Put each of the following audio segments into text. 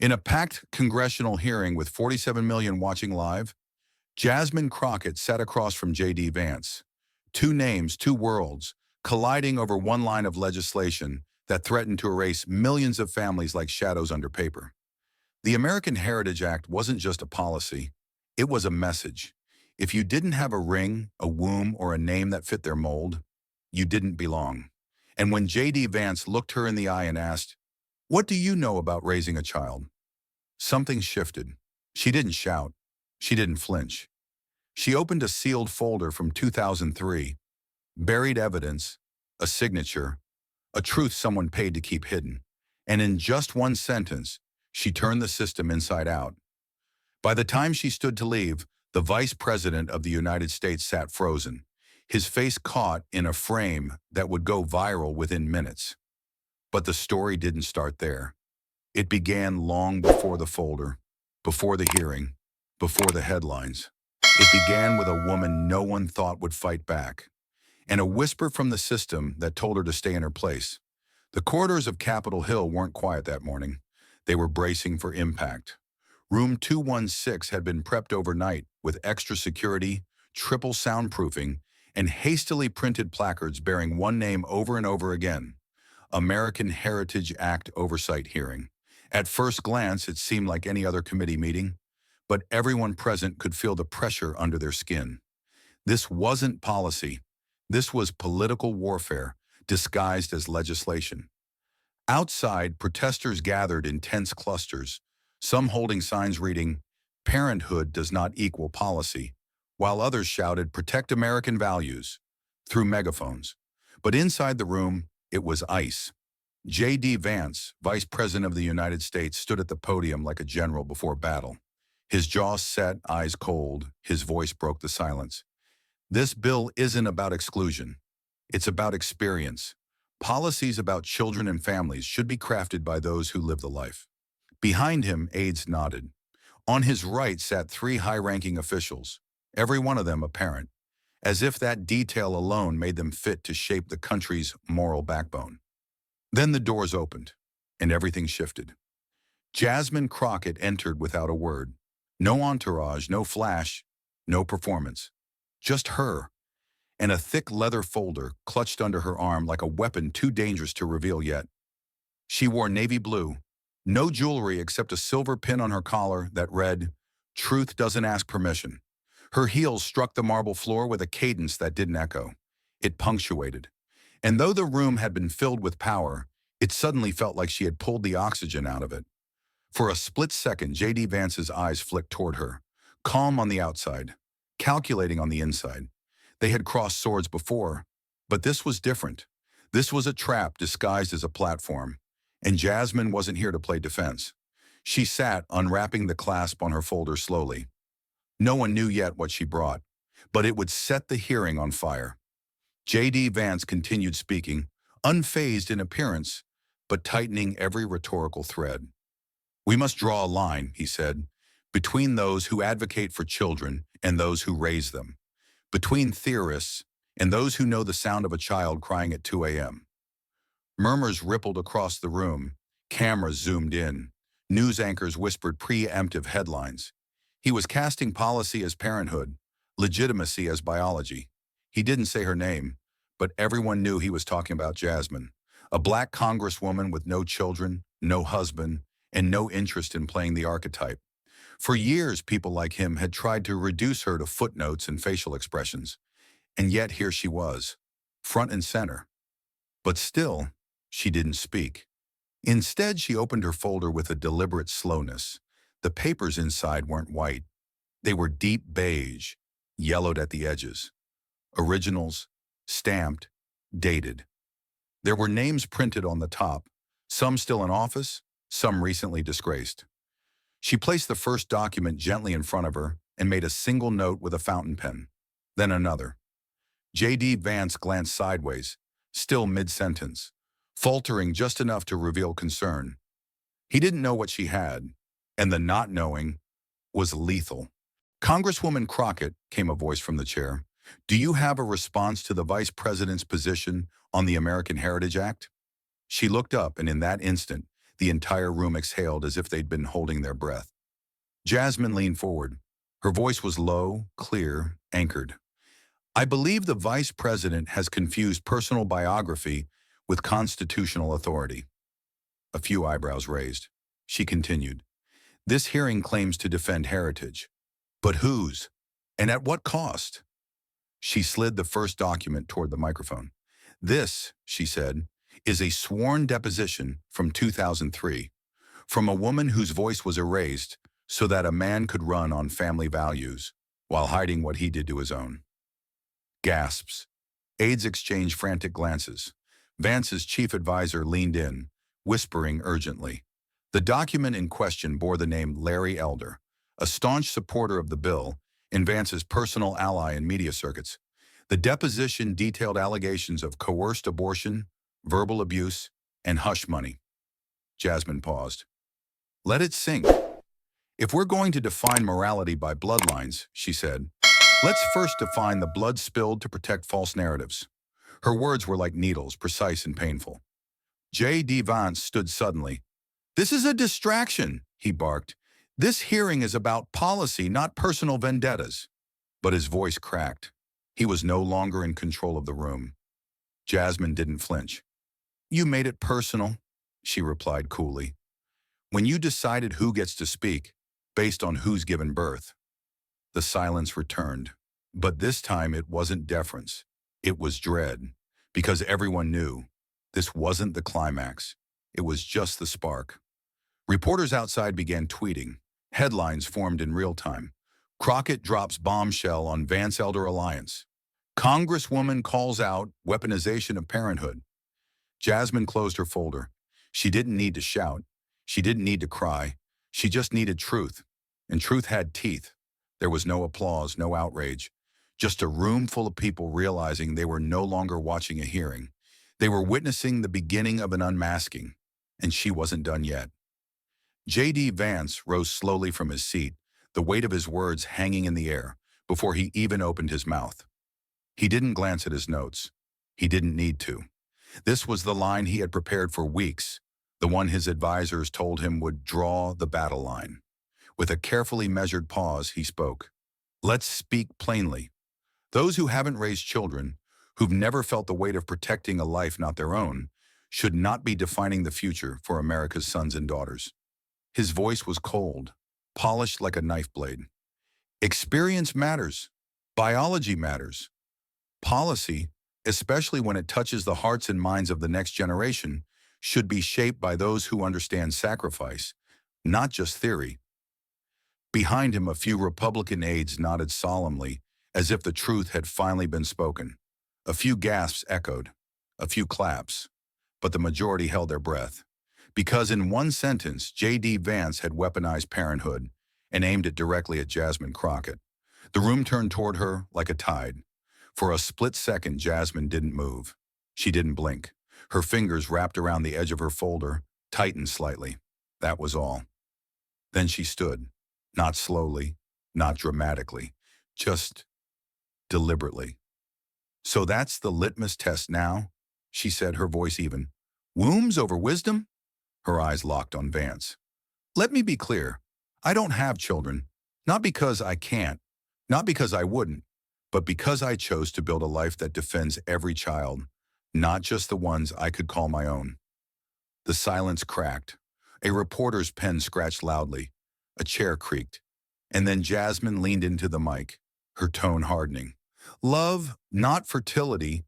In a packed congressional hearing with 47 million watching live, Jasmine Crockett sat across from J.D. Vance. Two names, two worlds, colliding over one line of legislation that threatened to erase millions of families like shadows under paper. The American Heritage Act wasn't just a policy, it was a message. If you didn't have a ring, a womb, or a name that fit their mold, you didn't belong. And when J.D. Vance looked her in the eye and asked, "What do you know about raising a child?" Something shifted. She didn't shout. She didn't flinch. She opened a sealed folder from 2003, buried evidence, a signature, a truth someone paid to keep hidden. And in just one sentence, she turned the system inside out. By the time she stood to leave, the Vice President of the United States sat frozen, his face caught in a frame that would go viral within minutes. But the story didn't start there. It began long before the folder, before the hearing, before the headlines. It began with a woman no one thought would fight back, and a whisper from the system that told her to stay in her place. The corridors of Capitol Hill weren't quiet that morning. They were bracing for impact. Room 216 had been prepped overnight with extra security, triple soundproofing, and hastily printed placards bearing one name over and over again: American Heritage Act Oversight Hearing. At first glance, it seemed like any other committee meeting, but everyone present could feel the pressure under their skin. This wasn't policy. This was political warfare, disguised as legislation. Outside, protesters gathered in tense clusters, some holding signs reading, "Parenthood does not equal policy," while others shouted, "Protect American values," through megaphones. But inside the room, it was ice. J.D. Vance, Vice President of the United States, stood at the podium like a general before battle. His jaw set, eyes cold, his voice broke the silence. This bill isn't about exclusion. It's about experience. Policies about children and families should be crafted by those who live the life. Behind him, aides nodded. On his right sat three high-ranking officials, every one of them a parent, as if that detail alone made them fit to shape the country's moral backbone. Then the doors opened, and everything shifted. Jasmine Crockett entered without a word. No entourage, no flash, no performance. Just her, and a thick leather folder clutched under her arm like a weapon too dangerous to reveal yet. She wore navy blue, no jewelry except a silver pin on her collar that read, "Truth doesn't ask permission." Her heels struck the marble floor with a cadence that didn't echo. It punctuated. And though the room had been filled with power, it suddenly felt like she had pulled the oxygen out of it. For a split second, J.D. Vance's eyes flicked toward her, calm on the outside, calculating on the inside. They had crossed swords before, but this was different. This was a trap disguised as a platform, and Jasmine wasn't here to play defense. She sat, unwrapping the clasp on her folder slowly. No one knew yet what she brought, but it would set the hearing on fire. J.D. Vance continued speaking, unfazed in appearance, but tightening every rhetorical thread. "We must draw a line," he said, "between those who advocate for children and those who raise them, between theorists and those who know the sound of a child crying at 2 a.m. Murmurs rippled across the room, cameras zoomed in, news anchors whispered preemptive headlines. He was casting policy as parenthood, legitimacy as biology. He didn't say her name, but everyone knew he was talking about Jasmine, a black congresswoman with no children, no husband, and no interest in playing the archetype. For years, people like him had tried to reduce her to footnotes and facial expressions, and yet here she was, front and center. But still, she didn't speak. Instead, she opened her folder with a deliberate slowness. The papers inside weren't white. They were deep beige, yellowed at the edges. Originals, stamped, dated. There were names printed on the top, some still in office, some recently disgraced. She placed the first document gently in front of her and made a single note with a fountain pen, then another. J.D. Vance glanced sideways, still mid-sentence, faltering just enough to reveal concern. He didn't know what she had, and the not knowing was lethal. "Congresswoman Crockett," came a voice from the chair, "do you have a response to the Vice President's position on the American Heritage Act?" She looked up, and in that instant, The entire room exhaled as if they'd been holding their breath. Jasmine leaned forward. Her voice was low, clear, anchored. I believe the vice president has confused personal biography with constitutional authority. A few eyebrows raised. She continued. This hearing claims to defend heritage. But whose? And at what cost? She slid the first document toward the microphone. This, she said, is a sworn deposition from 2003, from a woman whose voice was erased so that a man could run on family values while hiding what he did to his own. Gasps. Aides exchanged frantic glances. Vance's chief advisor leaned in, whispering urgently. The document in question bore the name Larry Elder, a staunch supporter of the bill and Vance's personal ally in media circuits. The deposition detailed allegations of coerced abortion, verbal abuse, and hush money. Jasmine paused. Let it sink. If we're going to define morality by bloodlines, she said, let's first define the blood spilled to protect false narratives. Her words were like needles, precise and painful. J.D. Vance stood suddenly. This is a distraction, he barked. This hearing is about policy, not personal vendettas. But his voice cracked. He was no longer in control of the room. Jasmine didn't flinch. You made it personal, she replied coolly. When you decided who gets to speak, based on who's given birth. The silence returned. But this time it wasn't deference. It was dread. Because everyone knew. This wasn't the climax. It was just the spark. Reporters outside began tweeting. Headlines formed in real time. Crockett drops bombshell on Vance Elder alliance. Congresswoman calls out weaponization of parenthood. Jasmine closed her folder. She didn't need to shout. She didn't need to cry. She just needed truth. And truth had teeth. There was no applause, no outrage. Just a room full of people realizing they were no longer watching a hearing. They were witnessing the beginning of an unmasking. And she wasn't done yet. J.D. Vance rose slowly from his seat, the weight of his words hanging in the air, before he even opened his mouth. He didn't glance at his notes. He didn't need to. This was the line he had prepared for weeks, the one his advisors told him would draw the battle line. With a carefully measured pause, he spoke. Let's speak plainly. Those who haven't raised children, who've never felt the weight of protecting a life not their own, should not be defining the future for America's sons and daughters. His voice was cold, polished like a knife blade. Experience matters. Biology matters. Policy, especially when it touches the hearts and minds of the next generation, should be shaped by those who understand sacrifice, not just theory. Behind him, a few Republican aides nodded solemnly, as if the truth had finally been spoken. A few gasps echoed, a few claps, but the majority held their breath. Because in one sentence, J.D. Vance had weaponized parenthood and aimed it directly at Jasmine Crockett. The room turned toward her like a tide. For a split second, Jasmine didn't move. She didn't blink. Her fingers wrapped around the edge of her folder, tightened slightly. That was all. Then she stood, not slowly, not dramatically, just deliberately. So that's the litmus test now, she said, her voice even. Wombs over wisdom? Her eyes locked on Vance. Let me be clear. I don't have children. Not because I can't. Not because I wouldn't. But because I chose to build a life that defends every child, not just the ones I could call my own. The silence cracked. A reporter's pen scratched loudly. A chair creaked. And then Jasmine leaned into the mic, her tone hardening. Love, not fertility,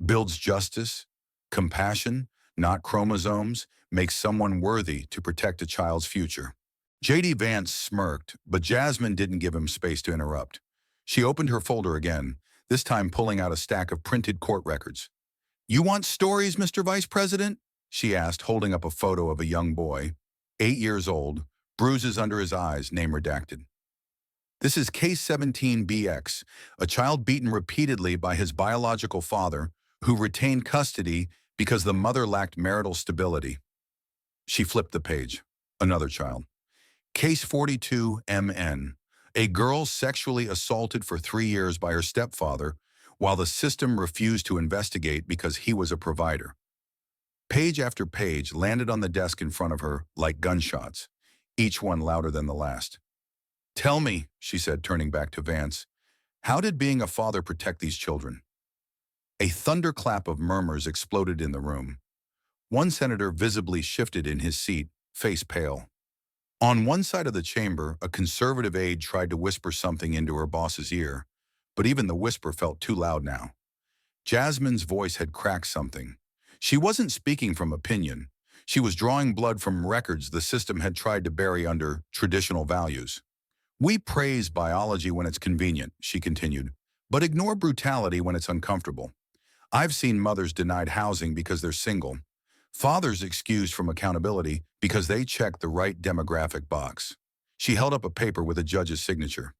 builds justice. Compassion, not chromosomes, makes someone worthy to protect a child's future. J.D. Vance smirked, but Jasmine didn't give him space to interrupt. She opened her folder again, this time pulling out a stack of printed court records. You want stories, Mr. Vice President? She asked, holding up a photo of a young boy, 8 years old, bruises under his eyes, name redacted. This is Case 17BX, a child beaten repeatedly by his biological father, who retained custody because the mother lacked marital stability. She flipped the page. Another child. Case 42MN, a girl sexually assaulted for 3 years by her stepfather, while the system refused to investigate because he was a provider. Page after page landed on the desk in front of her like gunshots, each one louder than the last. "Tell me," she said, turning back to Vance, "how did being a father protect these children?" A thunderclap of murmurs exploded in the room. One senator visibly shifted in his seat, face pale. On one side of the chamber, a conservative aide tried to whisper something into her boss's ear, but even the whisper felt too loud now. Jasmine's voice had cracked something. She wasn't speaking from opinion. She was drawing blood from records the system had tried to bury under traditional values. "We praise biology when it's convenient," she continued, "but ignore brutality when it's uncomfortable. I've seen mothers denied housing because they're single, fathers excused from accountability because they checked the right demographic box." She held up a paper with a judge's signature.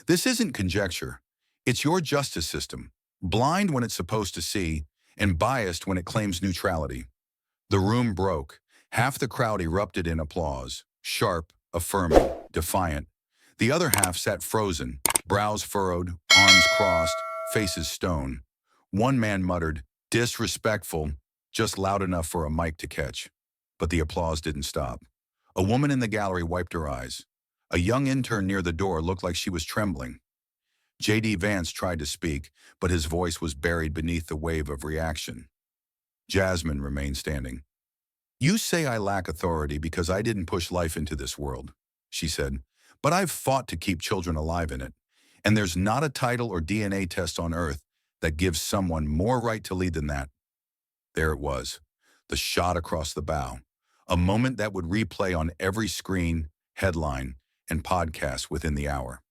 "This isn't conjecture. It's your justice system, blind when it's supposed to see, and biased when it claims neutrality." The room broke. Half the crowd erupted in applause, sharp, affirming, defiant. The other half sat frozen, brows furrowed, arms crossed, faces stone. One man muttered, "Disrespectful," just loud enough for a mic to catch. But the applause didn't stop. A woman in the gallery wiped her eyes. A young intern near the door looked like she was trembling. J.D. Vance tried to speak, but his voice was buried beneath the wave of reaction. Jasmine remained standing. "You say I lack authority because I didn't push life into this world," she said, "but I've fought to keep children alive in it. And there's not a title or DNA test on Earth that gives someone more right to lead than that." There it was, the shot across the bow, a moment that would replay on every screen, headline, and podcast within the hour.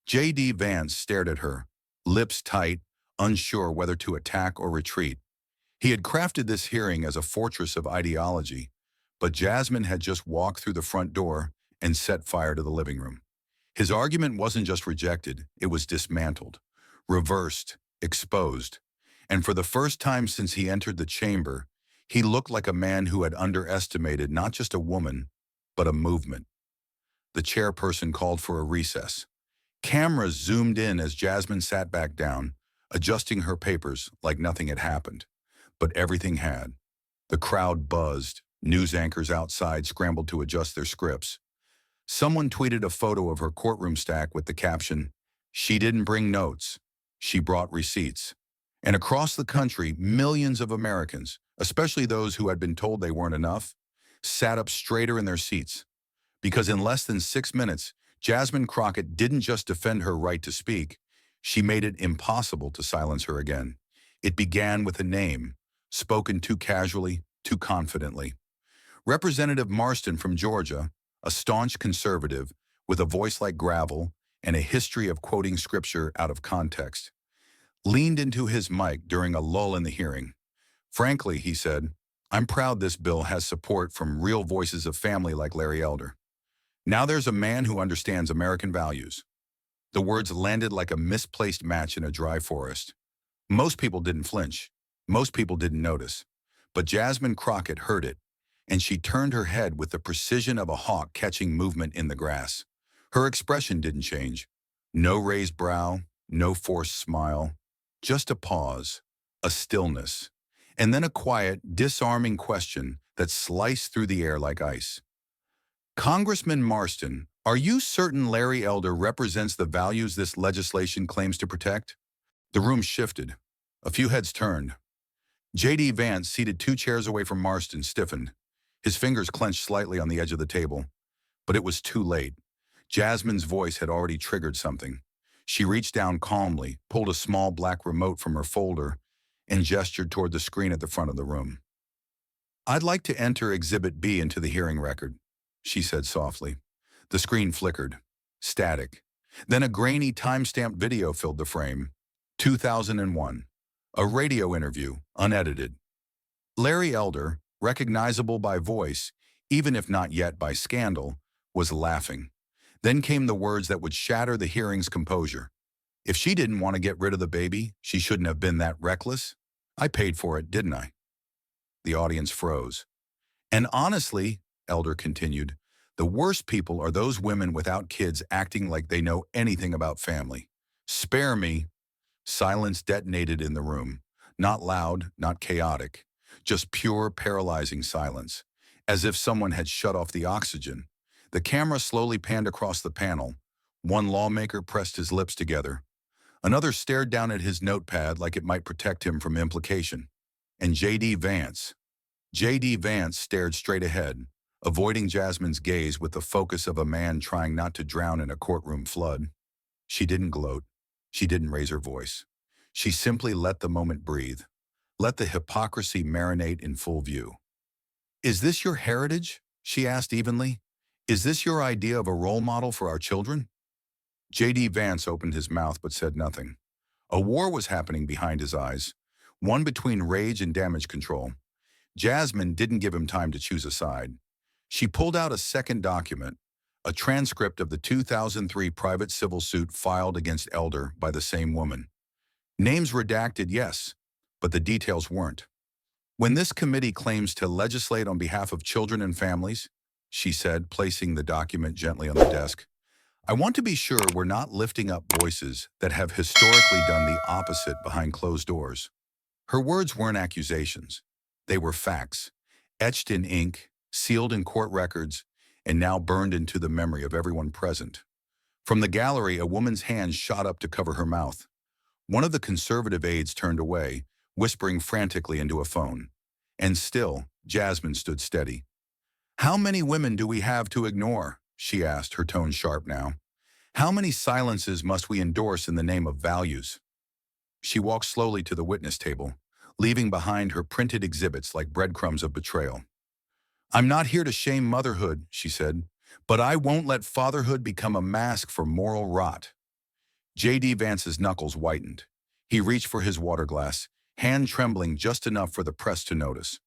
J.D. Vance stared at her, lips tight, unsure whether to attack or retreat. He had crafted this hearing as a fortress of ideology, but Jasmine had just walked through the front door and set fire to the living room. His argument wasn't just rejected, it was dismantled, reversed, exposed. And for the first time since he entered the chamber, he looked like a man who had underestimated not just a woman, but a movement. The chairperson called for a recess. Cameras zoomed in as Jasmine sat back down, adjusting her papers like nothing had happened. But everything had. The crowd buzzed. News anchors outside scrambled to adjust their scripts. Someone tweeted a photo of her courtroom stack with the caption, "She didn't bring notes. She brought receipts." And across the country, millions of Americans, especially those who had been told they weren't enough, sat up straighter in their seats. Because in less than 6 minutes, Jasmine Crockett didn't just defend her right to speak, she made it impossible to silence her again. It began with a name, spoken too casually, too confidently. Representative Marston from Georgia, a staunch conservative with a voice like gravel and a history of quoting scripture out of context, leaned into his mic during a lull in the hearing. "Frankly," he said, "I'm proud this bill has support from real voices of family like Larry Elder. Now there's a man who understands American values." The words landed like a misplaced match in a dry forest. Most people didn't flinch. Most people didn't notice. But Jasmine Crockett heard it, and she turned her head with the precision of a hawk catching movement in the grass. Her expression didn't change. No raised brow, no forced smile. Just a pause, a stillness, and then a quiet, disarming question that sliced through the air like ice. "Congressman Marston, are you certain Larry Elder represents the values this legislation claims to protect?" The room shifted. A few heads turned. J.D. Vance, seated 2 chairs away from Marston, stiffened. His fingers clenched slightly on the edge of the table. But it was too late. Jasmine's voice had already triggered something. She reached down calmly, pulled a small black remote from her folder, and gestured toward the screen at the front of the room. "I'd like to enter Exhibit B into the hearing record," she said softly. The screen flickered. Static. Then a grainy time-stamped video filled the frame. 2001. A radio interview, unedited. Larry Elder, recognizable by voice, even if not yet by scandal, was laughing. Then came the words that would shatter the hearing's composure. "If she didn't want to get rid of the baby, she shouldn't have been that reckless. I paid for it, didn't I?" The audience froze. "And honestly," Elder continued, "the worst people are those women without kids acting like they know anything about family. Spare me." Silence detonated in the room. Not loud, not chaotic. just pure, paralyzing silence, as if someone had shut off the oxygen. The camera slowly panned across the panel. One lawmaker pressed his lips together. Another stared down at his notepad like it might protect him from implication. And J.D. Vance stared straight ahead, avoiding Jasmine's gaze with the focus of a man trying not to drown in a courtroom flood. She didn't gloat. She didn't raise her voice. She simply let the moment breathe. Let the hypocrisy marinate in full view. "Is this your heritage?" she asked evenly. "Is this your idea of a role model for our children?" J.D. Vance opened his mouth but said nothing. A war was happening behind his eyes, one between rage and damage control. Jasmine didn't give him time to choose a side. She pulled out a second document, a transcript of the 2003 private civil suit filed against Elder by the same woman. Names redacted, yes, but the details weren't. "When this committee claims to legislate on behalf of children and families," she said, placing the document gently on the desk, "I want to be sure we're not lifting up voices that have historically done the opposite behind closed doors." Her words weren't accusations. They were facts, etched in ink, sealed in court records, and now burned into the memory of everyone present. From the gallery, a woman's hand shot up to cover her mouth. One of the conservative aides turned away, whispering frantically into a phone. And still, Jasmine stood steady. "How many women do we have to ignore?" she asked, her tone sharp now. "How many silences must we endorse in the name of values?" She walked slowly to the witness table, leaving behind her printed exhibits like breadcrumbs of betrayal. "I'm not here to shame motherhood," she said, "but I won't let fatherhood become a mask for moral rot." J.D. Vance's knuckles whitened. He reached for his water glass, hand trembling just enough for the press to notice.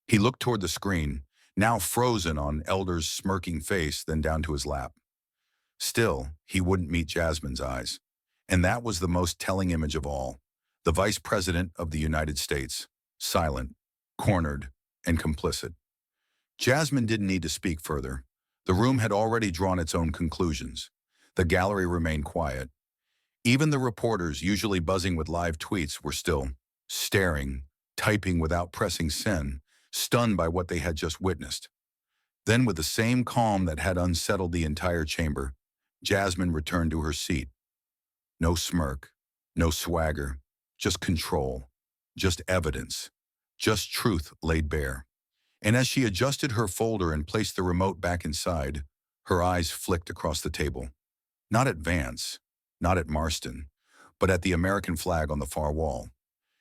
He looked toward the screen, now frozen on Elder's smirking face, then down to his lap. Still, he wouldn't meet Jasmine's eyes. And that was the most telling image of all. The Vice President of the United States, silent, cornered, and complicit. Jasmine didn't need to speak further. The room had already drawn its own conclusions. The gallery remained quiet. Even the reporters, usually buzzing with live tweets, were still staring, typing without pressing send, stunned by what they had just witnessed. Then, with the same calm that had unsettled the entire chamber, Jasmine returned to her seat. No smirk, no swagger, just control, just evidence, just truth laid bare. And as she adjusted her folder and placed the remote back inside, her eyes flicked across the table. Not at Vance, not at Marston, but at the American flag on the far wall.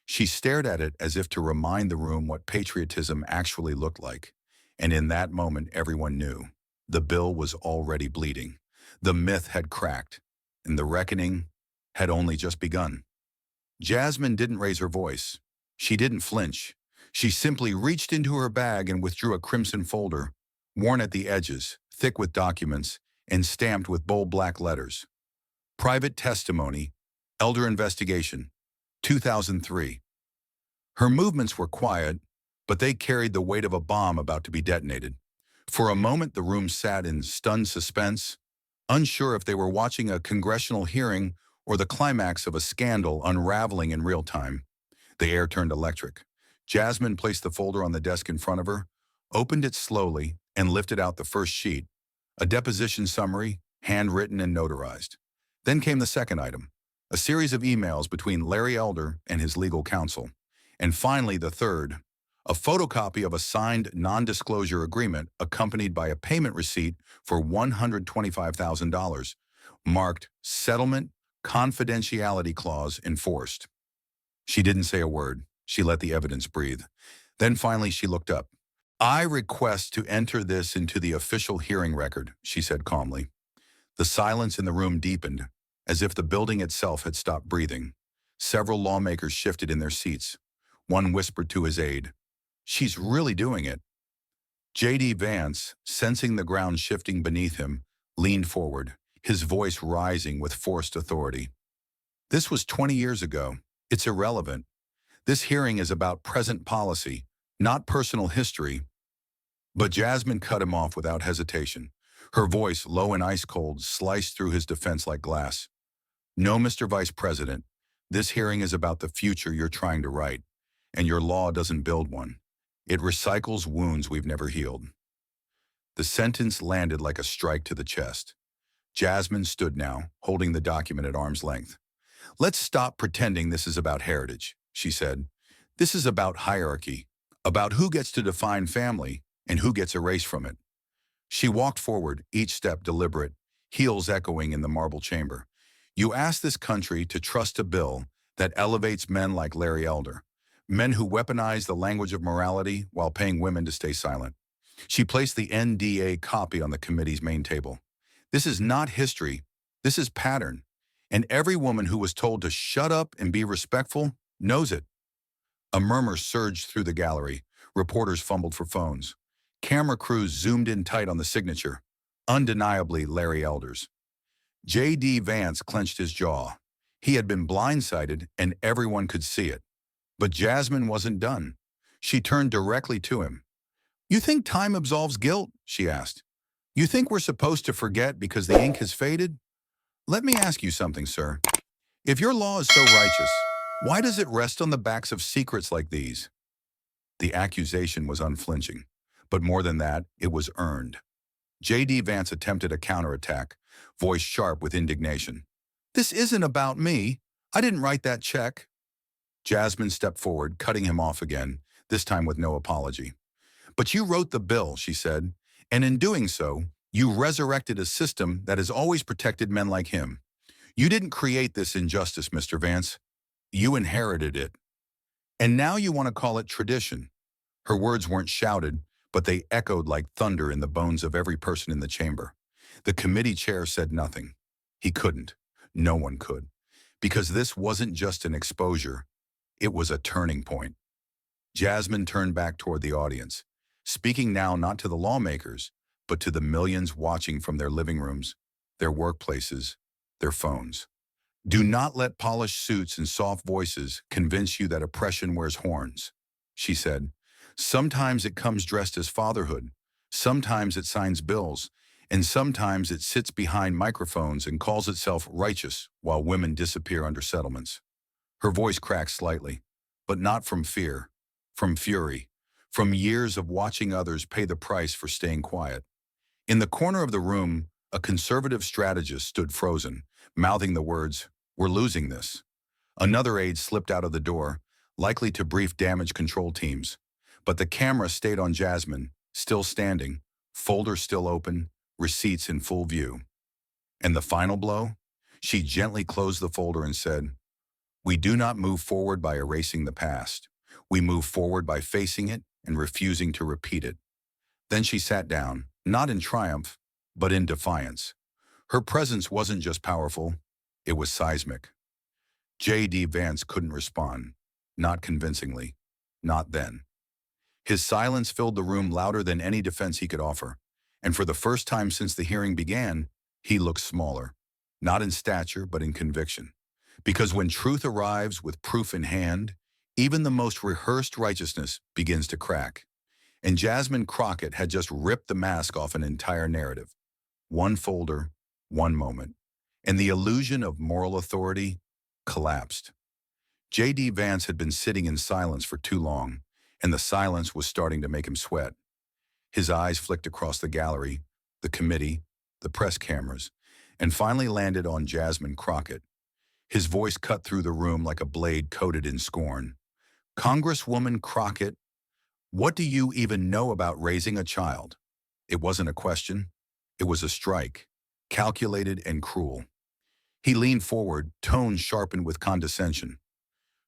She stared at it as if to remind the room what patriotism actually looked like. And in that moment, everyone knew. The bill was already bleeding. The myth had cracked, and the reckoning had only just begun. Jasmine didn't raise her voice. She didn't flinch. She simply reached into her bag and withdrew a crimson folder, worn at the edges, thick with documents, and stamped with bold black letters. Private Testimony, Elder Investigation, 2003. Her movements were quiet, but they carried the weight of a bomb about to be detonated. For a moment, the room sat in stunned suspense, unsure if they were watching a congressional hearing or the climax of a scandal unraveling in real time. The air turned electric. Jasmine placed the folder on the desk in front of her, opened it slowly, and lifted out the first sheet, a deposition summary, handwritten and notarized. Then came the second item, a series of emails between Larry Elder and his legal counsel. And finally, the third, a photocopy of a signed non-disclosure agreement accompanied by a payment receipt for $125,000, marked Settlement Confidentiality Clause Enforced. She didn't say a word. She let the evidence breathe. Then finally she looked up. "I request to enter this into the official hearing record," she said calmly. The silence in the room deepened, as if the building itself had stopped breathing. Several lawmakers shifted in their seats. One whispered to his aide, "She's really doing it." J.D. Vance, sensing the ground shifting beneath him, leaned forward, his voice rising with forced authority. "This was 20 years ago. It's irrelevant. This hearing is about present policy, not personal history." But Jasmine cut him off without hesitation. Her voice, low and ice-cold, sliced through his defense like glass. "No, Mr. Vice President, this hearing is about the future you're trying to write, and your law doesn't build one. It recycles wounds we've never healed. The sentence landed like a strike to the chest. Jasmine stood now, holding the document at arm's length. Let's stop pretending this is about heritage, she said. This is about hierarchy, about who gets to define family and who gets erased from it. She walked forward, each step deliberate, heels echoing in the marble chamber. You ask this country to trust a bill that elevates men like Larry Elder, men who weaponize the language of morality while paying women to stay silent. She placed the NDA copy on the committee's main table. This is not history, this is pattern. And every woman who was told to shut up and be respectful knows it. A murmur surged through the gallery. Reporters fumbled for phones. Camera crews zoomed in tight on the signature. Undeniably Larry Elder's. J.D. Vance clenched his jaw. He had been blindsided and everyone could see it. But Jasmine wasn't done. She turned directly to him. You think time absolves guilt? She asked. You think we're supposed to forget because the ink has faded? Let me ask you something, sir. If your law is so righteous, why does it rest on the backs of secrets like these? The accusation was unflinching, but more than that, it was earned. J.D. Vance attempted a counterattack, voice sharp with indignation. This isn't about me. I didn't write that check. Jasmine stepped forward, cutting him off again, this time with no apology. But you wrote the bill, she said, and in doing so, you resurrected a system that has always protected men like him. You didn't create this injustice, Mr. Vance. You inherited it. And now you want to call it tradition. Her words weren't shouted, but they echoed like thunder in the bones of every person in the chamber. The committee chair said nothing. He couldn't. No one could. Because this wasn't just an exposure. It was a turning point. Jasmine turned back toward the audience, speaking now not to the lawmakers, but to the millions watching from their living rooms, their workplaces, their phones. Do not let polished suits and soft voices convince you that oppression wears horns, she said. Sometimes it comes dressed as fatherhood, sometimes it signs bills, and sometimes it sits behind microphones and calls itself righteous while women disappear under settlements. Her voice cracked slightly, but not from fear, from fury, from years of watching others pay the price for staying quiet. In the corner of the room, a conservative strategist stood frozen, mouthing the words, "We're losing this." Another aide slipped out of the door, likely to brief damage control teams. But the camera stayed on Jasmine, still standing, folder still open, receipts in full view. And the final blow? She gently closed the folder and said, "We do not move forward by erasing the past. We move forward by facing it and refusing to repeat it." Then she sat down, not in triumph, but in defiance. Her presence wasn't just powerful, it was seismic. J.D. Vance couldn't respond, not convincingly, not then. His silence filled the room louder than any defense he could offer, and for the first time since the hearing began, he looked smaller, not in stature but in conviction. Because when truth arrives with proof in hand, even the most rehearsed righteousness begins to crack. And Jasmine Crockett had just ripped the mask off an entire narrative. One folder, one moment. And the illusion of moral authority collapsed. J.D. Vance had been sitting in silence for too long, and the silence was starting to make him sweat. His eyes flicked across the gallery, the committee, the press cameras, and finally landed on Jasmine Crockett. His voice cut through the room like a blade coated in scorn. "Congresswoman Crockett, what do you even know about raising a child?" It wasn't a question. It was a strike, calculated and cruel. He leaned forward, tone sharpened with condescension.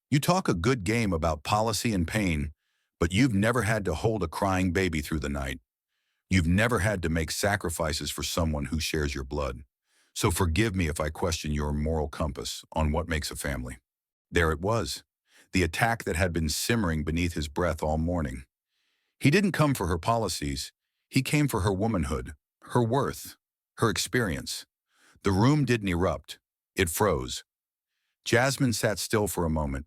"You talk a good game about policy and pain, but you've never had to hold a crying baby through the night. You've never had to make sacrifices for someone who shares your blood. So forgive me if I question your moral compass on what makes a family." There it was, the attack that had been simmering beneath his breath all morning. He didn't come for her policies. He came for her womanhood, her worth, her experience. The room didn't erupt. It froze. Jasmine sat still for a moment.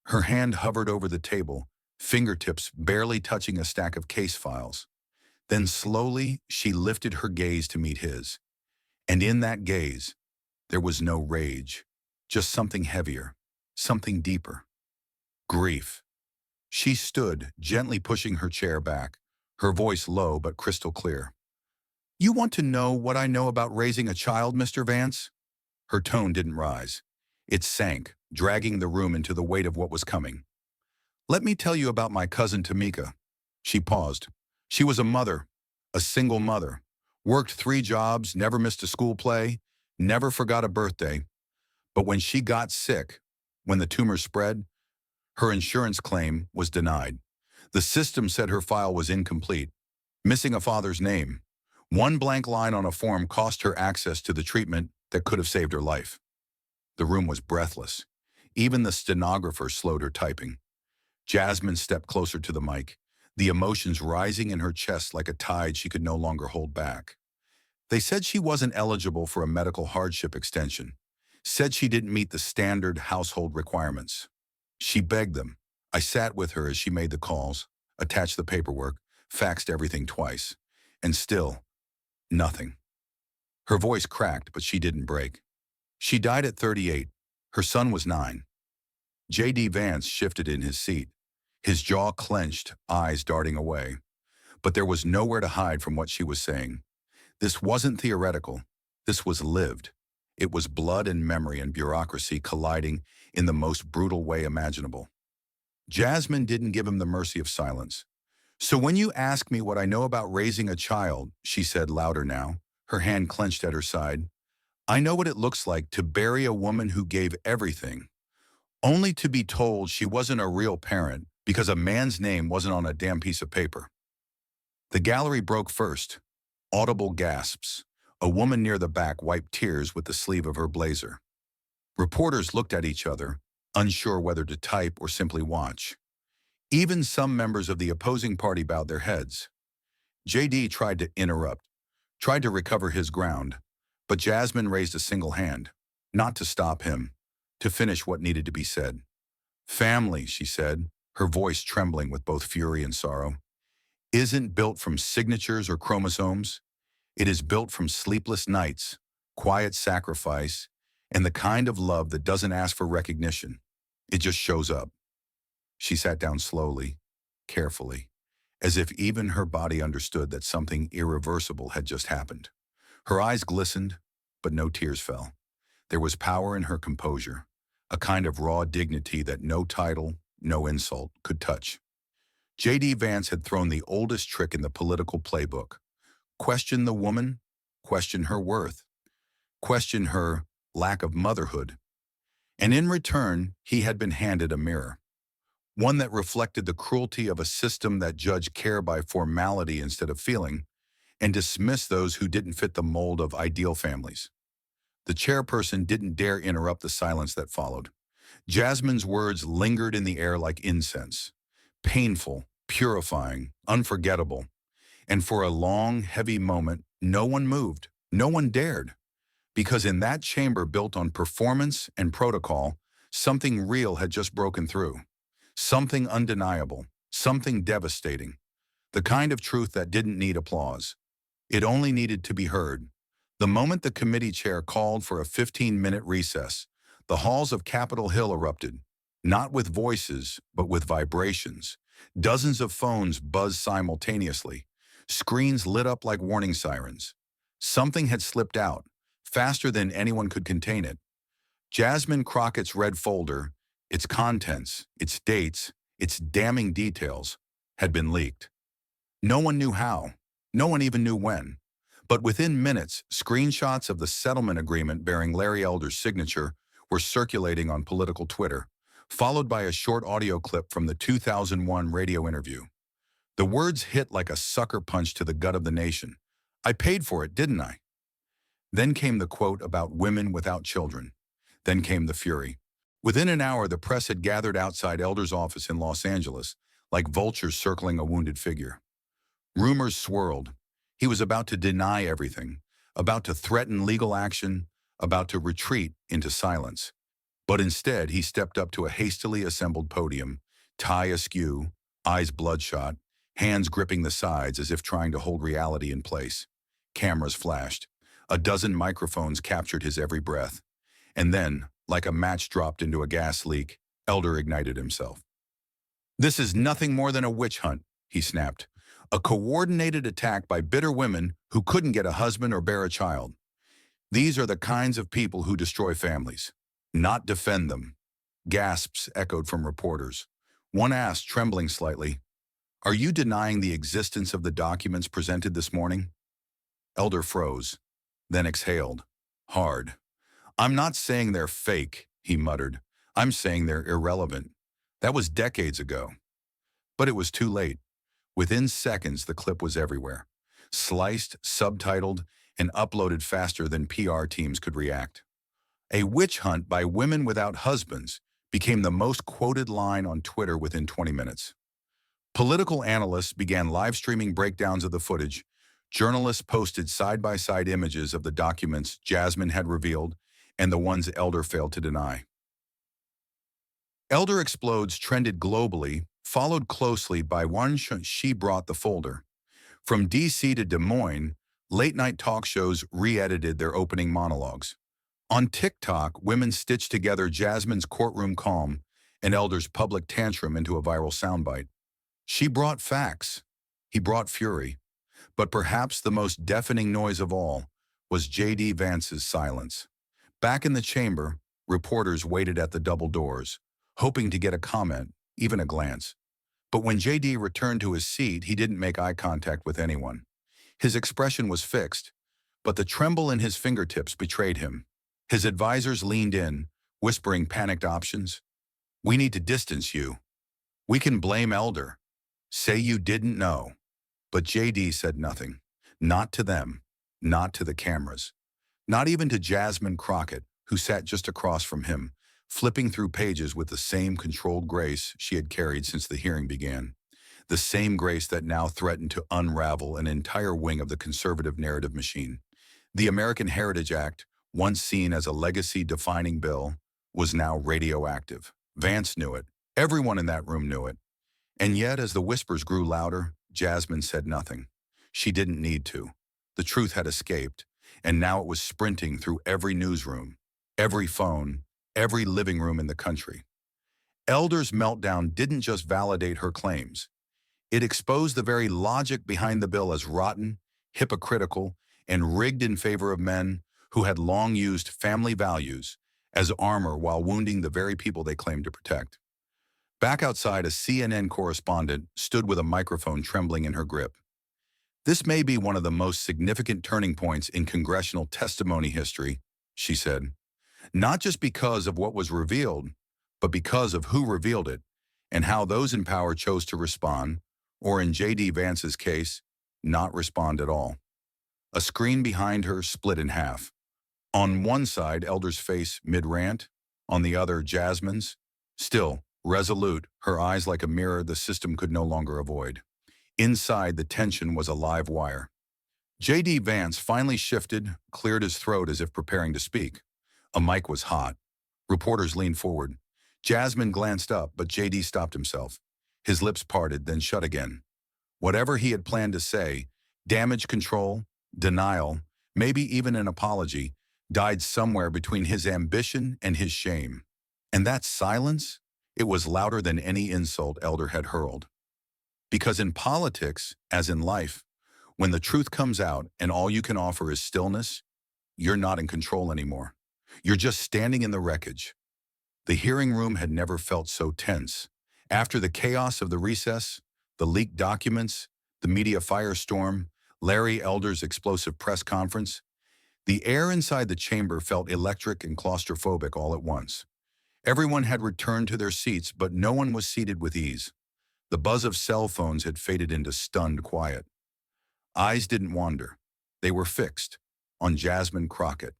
Her hand hovered over the table, fingertips barely touching a stack of case files. Then slowly, she lifted her gaze to meet his. And in that gaze, there was no rage, just something heavier, something deeper. Grief. She stood, gently pushing her chair back, her voice low but crystal clear. "You want to know what I know about raising a child, Mr. Vance?" Her tone didn't rise. It sank, dragging the room into the weight of what was coming. "Let me tell you about my cousin Tamika." She paused. She was a mother, a single mother. Worked 3 jobs, never missed a school play, never forgot a birthday. But when she got sick, when the tumor spread, her insurance claim was denied. The system said her file was incomplete, missing a father's name. One blank line on a form cost her access to the treatment that could have saved her life. The room was breathless. Even the stenographer slowed her typing. Jasmine stepped closer to the mic, the emotions rising in her chest like a tide she could no longer hold back. They said she wasn't eligible for a medical hardship extension, said she didn't meet the standard household requirements. She begged them. I sat with her as she made the calls, attached the paperwork, faxed everything twice. And still, nothing. Her voice cracked, but she didn't break. She died at 38. Her son was 9. J.D. Vance shifted in his seat, his jaw clenched, eyes darting away. But there was nowhere to hide from what she was saying. This wasn't theoretical. This was lived. It was blood and memory and bureaucracy colliding in the most brutal way imaginable. Jasmine didn't give him the mercy of silence. "So when you ask me what I know about raising a child," she said louder now, her hand clenched at her side, "I know what it looks like to bury a woman who gave everything, only to be told she wasn't a real parent because a man's name wasn't on a damn piece of paper." The gallery broke first. Audible gasps. A woman near the back wiped tears with the sleeve of her blazer. Reporters looked at each other, unsure whether to type or simply watch. Even some members of the opposing party bowed their heads. J.D. tried to interrupt, tried to recover his ground, but Jasmine raised a single hand, not to stop him, to finish what needed to be said. "Family," she said, her voice trembling with both fury and sorrow, "isn't built from signatures or chromosomes. It is built from sleepless nights, quiet sacrifice, and the kind of love that doesn't ask for recognition. It just shows up." She sat down slowly, carefully, as if even her body understood that something irreversible had just happened. Her eyes glistened, but no tears fell. There was power in her composure, a kind of raw dignity that no title, no insult could touch. J.D. Vance had thrown the oldest trick in the political playbook. Question the woman, question her worth, question her lack of motherhood. And in return, he had been handed a mirror, one that reflected the cruelty of a system that judged care by formality instead of feeling, and dismissed those who didn't fit the mold of ideal families. The chairperson didn't dare interrupt the silence that followed. Jasmine's words lingered in the air like incense, painful, purifying, unforgettable. And for a long, heavy moment, no one moved, no one dared. Because in that chamber built on performance and protocol, something real had just broken through. Something undeniable, something devastating. The kind of truth that didn't need applause. It only needed to be heard. The moment the committee chair called for a 15-minute recess, the halls of Capitol Hill erupted, not with voices, but with vibrations. Dozens of phones buzzed simultaneously. Screens lit up like warning sirens. Something had slipped out, faster than anyone could contain it. Jasmine Crockett's red folder, its contents, its dates, its damning details, had been leaked. No one knew how. No one even knew when. But within minutes, screenshots of the settlement agreement bearing Larry Elder's signature were circulating on political Twitter, followed by a short audio clip from the 2001 radio interview. The words hit like a sucker punch to the gut of the nation. "I paid for it, didn't I?" Then came the quote about women without children. Then came the fury. Within an hour, the press had gathered outside Elder's office in Los Angeles, like vultures circling a wounded figure. Rumors swirled. He was about to deny everything, about to threaten legal action, about to retreat into silence. But instead, he stepped up to a hastily assembled podium, tie askew, eyes bloodshot, hands gripping the sides as if trying to hold reality in place. Cameras flashed. A dozen microphones captured his every breath. And then, like a match dropped into a gas leak, Elder ignited himself. This is nothing more than a witch hunt, he snapped. A coordinated attack by bitter women who couldn't get a husband or bear a child. These are the kinds of people who destroy families, not defend them. Gasps echoed from reporters. One asked, trembling slightly, "Are you denying the existence of the documents presented this morning?" Elder froze, then exhaled, hard. "I'm not saying they're fake," he muttered. "I'm saying they're irrelevant. That was decades ago." But it was too late. Within seconds, the clip was everywhere. Sliced, subtitled, and uploaded faster than PR teams could react. A witch hunt by women without husbands became the most quoted line on Twitter within 20 minutes. Political analysts began live streaming breakdowns of the footage. Journalists posted side-by-side images of the documents Jasmine had revealed and the ones Elder failed to deny. Elder explodes trended globally, followed closely by one she brought the folder. From DC to Des Moines, late-night talk shows re-edited their opening monologues. On TikTok, women stitched together Jasmine's courtroom calm and Elder's public tantrum into a viral soundbite. She brought facts. He brought fury. But perhaps the most deafening noise of all was J.D. Vance's silence. Back in the chamber, reporters waited at the double doors, hoping to get a comment, even a glance. But when J.D. returned to his seat, he didn't make eye contact with anyone. His expression was fixed, but the tremble in his fingertips betrayed him. His advisors leaned in, whispering panicked options. "We need to distance you. We can blame Elder. Say you didn't know." But J.D. said nothing. Not to them, not to the cameras, not even to Jasmine Crockett, who sat just across from him, flipping through pages with the same controlled grace she had carried since the hearing began. The same grace that now threatened to unravel an entire wing of the conservative narrative machine. The American Heritage Act, once seen as a legacy-defining bill, was now radioactive. Vance knew it. Everyone in that room knew it. And yet, as the whispers grew louder, Jasmine said nothing. She didn't need to. The truth had escaped, and now it was sprinting through every newsroom, every phone, every living room in the country. Elder's meltdown didn't just validate her claims. It exposed the very logic behind the bill as rotten, hypocritical, and rigged in favor of men who had long used family values as armor while wounding the very people they claimed to protect. Back outside, a CNN correspondent stood with a microphone trembling in her grip. "This may be one of the most significant turning points in congressional testimony history," she said. "Not just because of what was revealed, but because of who revealed it and how those in power chose to respond, or in J.D. Vance's case, not respond at all." A screen behind her split in half. On one side, Elder's face mid-rant, on the other, Jasmine's. Still, resolute, her eyes like a mirror the system could no longer avoid. Inside, the tension was a live wire. J.D. Vance finally shifted, cleared his throat as if preparing to speak. A mic was hot. Reporters leaned forward. Jasmine glanced up, but J.D. stopped himself. His lips parted, then shut again. Whatever he had planned to say, damage control, denial, maybe even an apology, died somewhere between his ambition and his shame. And that silence? It was louder than any insult Elder had hurled. Because in politics, as in life, when the truth comes out and all you can offer is stillness, you're not in control anymore. You're just standing in the wreckage. The hearing room had never felt so tense. After the chaos of the recess, the leaked documents, the media firestorm, Larry Elder's explosive press conference, the air inside the chamber felt electric and claustrophobic all at once. Everyone had returned to their seats, but no one was seated with ease. The buzz of cell phones had faded into stunned quiet. Eyes didn't wander. They were fixed on Jasmine Crockett.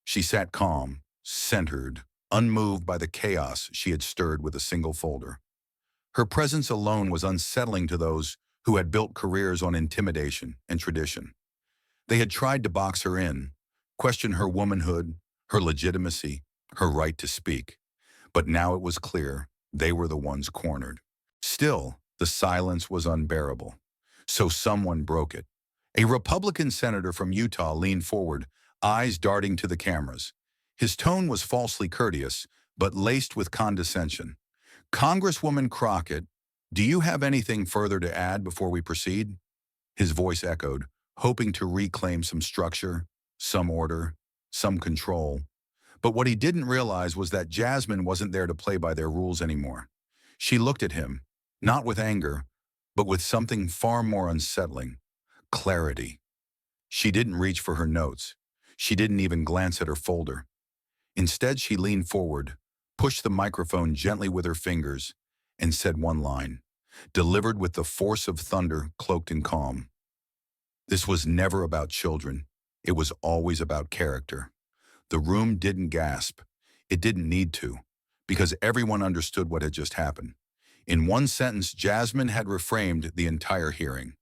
She sat calm, centered, unmoved by the chaos she had stirred with a single folder. Her presence alone was unsettling to those who had built careers on intimidation and tradition. They had tried to box her in, question her womanhood, her legitimacy, her right to speak. But now it was clear they were the ones cornered. Still, the silence was unbearable. So someone broke it. A Republican senator from Utah leaned forward, eyes darting to the cameras. His tone was falsely courteous, but laced with condescension. "Congresswoman Crockett, Do you have anything further to add before we proceed? His voice echoed, hoping to reclaim some structure, some order, some control. But what he didn't realize was that Jasmine wasn't there to play by their rules anymore. She looked at him, not with anger, but with something far more unsettling: clarity. She didn't reach for her notes. She didn't even glance at her folder. Instead, she leaned forward, pushed the microphone gently with her fingers, and said one line, delivered with the force of thunder cloaked in calm. This was never about children. It was always about character. The room didn't gasp. It didn't need to, because everyone understood what had just happened. In one sentence, Jasmine had reframed the entire hearing.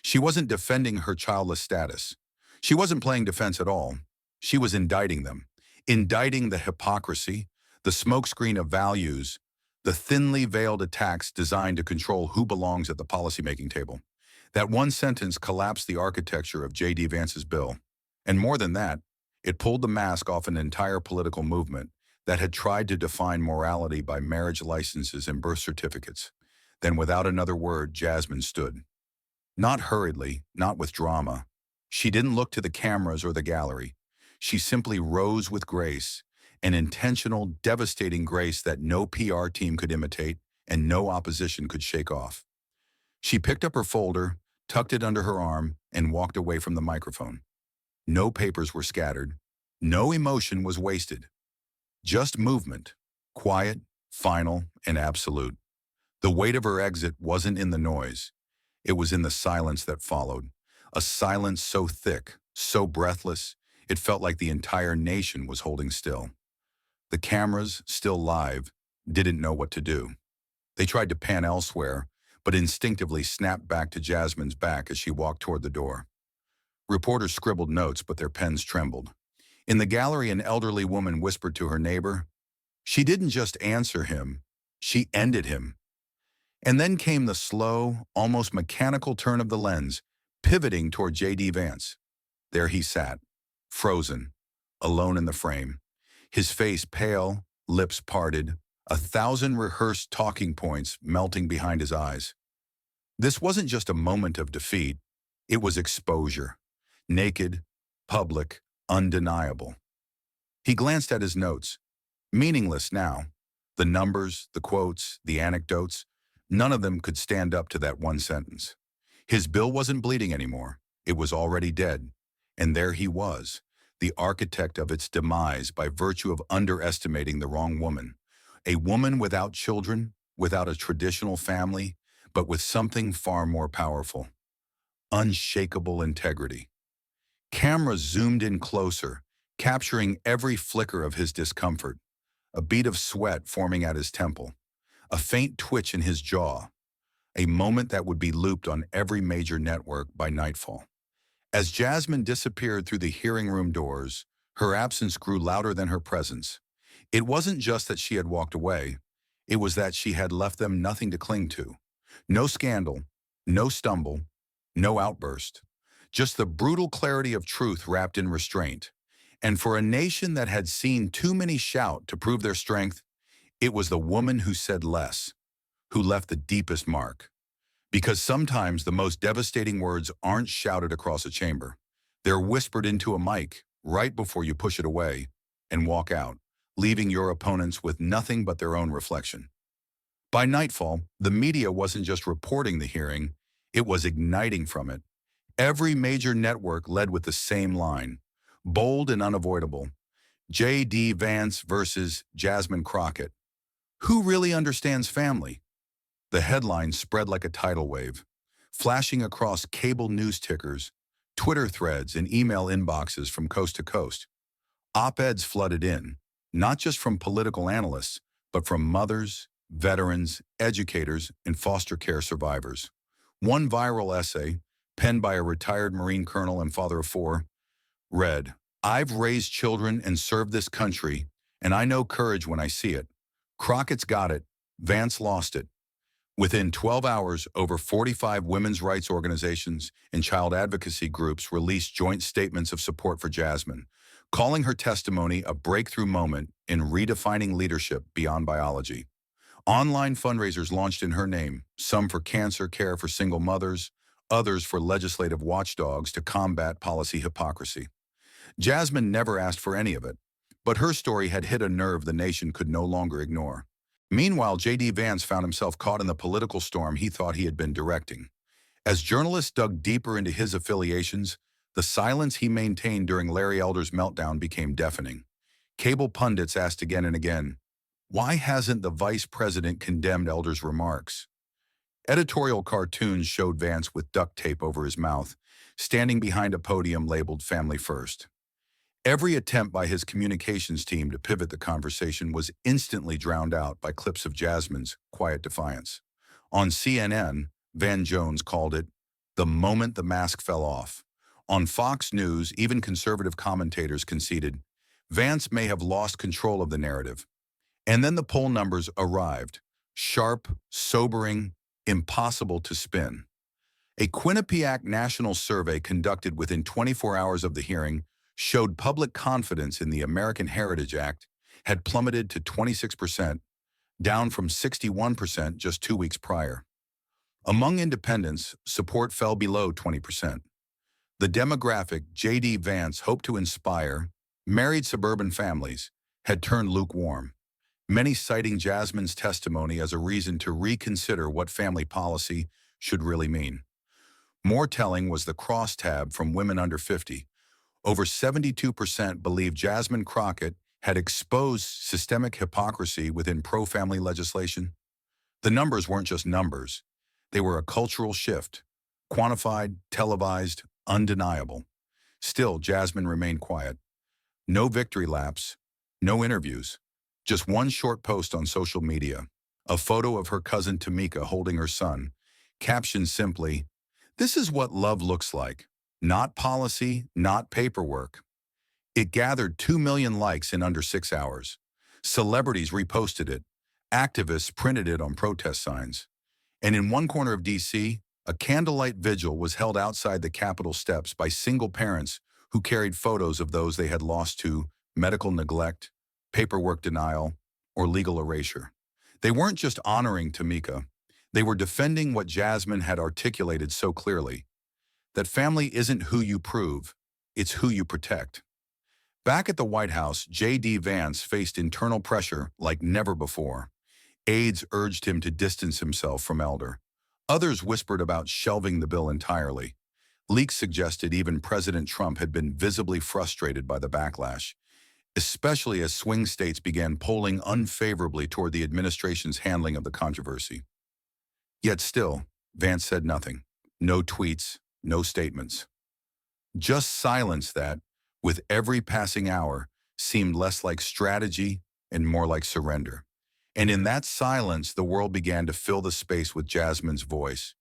She wasn't defending her childless status. She wasn't playing defense at all. She was indicting them, indicting the hypocrisy, the smokescreen of values, the thinly veiled attacks designed to control who belongs at the policymaking table. That one sentence collapsed the architecture of J.D. Vance's bill. And more than that, it pulled the mask off an entire political movement that had tried to define morality by marriage licenses and birth certificates. Then, without another word, Jasmine stood. Not hurriedly, not with drama. She didn't look to the cameras or the gallery. She simply rose with grace, an intentional, devastating grace that no PR team could imitate and no opposition could shake off. She picked up her folder, tucked it under her arm, and walked away from the microphone. No papers were scattered. No emotion was wasted. Just movement, quiet, final, and absolute. The weight of her exit wasn't in the noise. It was in the silence that followed. A silence so thick, so breathless, it felt like the entire nation was holding still. The cameras, still live, didn't know what to do. They tried to pan elsewhere, but instinctively snapped back to Jasmine's back as she walked toward the door. Reporters scribbled notes, but their pens trembled. In the gallery, an elderly woman whispered to her neighbor. She didn't just answer him, she ended him. And then came the slow, almost mechanical turn of the lens, pivoting toward J.D. Vance. There he sat, frozen, alone in the frame. His face pale, lips parted, 1,000 rehearsed talking points melting behind his eyes. This wasn't just a moment of defeat, it was exposure. Naked, public, undeniable. He glanced at his notes. Meaningless now. The numbers, the quotes, the anecdotes, none of them could stand up to that one sentence. His bill wasn't bleeding anymore. It was already dead. And there he was, the architect of its demise by virtue of underestimating the wrong woman. A woman without children, without a traditional family, but with something far more powerful: unshakable integrity. Cameras zoomed in closer, capturing every flicker of his discomfort, a bead of sweat forming at his temple, a faint twitch in his jaw, a moment that would be looped on every major network by nightfall. As Jasmine disappeared through the hearing room doors, her absence grew louder than her presence. It wasn't just that she had walked away, it was that she had left them nothing to cling to. No scandal, no stumble, no outburst. Just the brutal clarity of truth wrapped in restraint. And for a nation that had seen too many shout to prove their strength, it was the woman who said less, who left the deepest mark. Because sometimes the most devastating words aren't shouted across a chamber. They're whispered into a mic right before you push it away and walk out, leaving your opponents with nothing but their own reflection. By nightfall, the media wasn't just reporting the hearing, it was igniting from it. Every major network led with the same line, bold and unavoidable: J.D. Vance versus Jasmine Crockett. Who really understands family? The headline spread like a tidal wave, flashing across cable news tickers, Twitter threads, and email inboxes from coast to coast. Op-eds flooded in, not just from political analysts, but from mothers, veterans, educators, and foster care survivors. One viral essay, penned by a retired Marine colonel and father of four, read, "I've raised children and served this country, and I know courage when I see it. Crockett's got it, Vance lost it." Within 12 hours, over 45 women's rights organizations and child advocacy groups released joint statements of support for Jasmine, calling her testimony a breakthrough moment in redefining leadership beyond biology. Online fundraisers launched in her name, some for cancer care for single mothers, others for legislative watchdogs to combat policy hypocrisy. Jasmine never asked for any of it, but her story had hit a nerve the nation could no longer ignore. Meanwhile, J.D. Vance found himself caught in the political storm he thought he had been directing. As journalists dug deeper into his affiliations, the silence he maintained during Larry Elder's meltdown became deafening. Cable pundits asked again and again, why hasn't the vice president condemned Elder's remarks? Editorial cartoons showed Vance with duct tape over his mouth, standing behind a podium labeled Family First. Every attempt by his communications team to pivot the conversation was instantly drowned out by clips of Jasmine's quiet defiance. On CNN, Van Jones called it the moment the mask fell off. On Fox News, even conservative commentators conceded Vance may have lost control of the narrative. And then the poll numbers arrived, sharp, sobering, impossible to spin. A Quinnipiac national survey conducted within 24 hours of the hearing showed public confidence in the American Heritage Act had plummeted to 26%, down from 61% just 2 weeks prior. Among independents, support fell below 20%. The demographic J.D. Vance hoped to inspire, married suburban families, had turned lukewarm, many citing Jasmine's testimony as a reason to reconsider what family policy should really mean. More telling was the crosstab from women under 50. Over 72% believe Jasmine Crockett had exposed systemic hypocrisy within pro-family legislation. The numbers weren't just numbers. They were a cultural shift, quantified, televised, undeniable. Still, Jasmine remained quiet. No victory laps, no interviews, just one short post on social media, a photo of her cousin Tamika holding her son, captioned simply, "This is what love looks like. Not policy, not paperwork." It gathered 2 million likes in under 6 hours. Celebrities reposted it. Activists printed it on protest signs. And in one corner of D.C., a candlelight vigil was held outside the Capitol steps by single parents who carried photos of those they had lost to medical neglect, paperwork denial, or legal erasure. They weren't just honoring Tamika. They were defending what Jasmine had articulated so clearly, that family isn't who you prove, it's who you protect. Back at the White House, J.D. Vance faced internal pressure like never before. Aides urged him to distance himself from Elder. Others whispered about shelving the bill entirely. Leaks suggested even President Trump had been visibly frustrated by the backlash, especially as swing states began polling unfavorably toward the administration's handling of the controversy. Yet still, Vance said nothing. No tweets, no statements. Just silence that, with every passing hour, seemed less like strategy and more like surrender. And in that silence, the world began to fill the space with Jasmine's voice.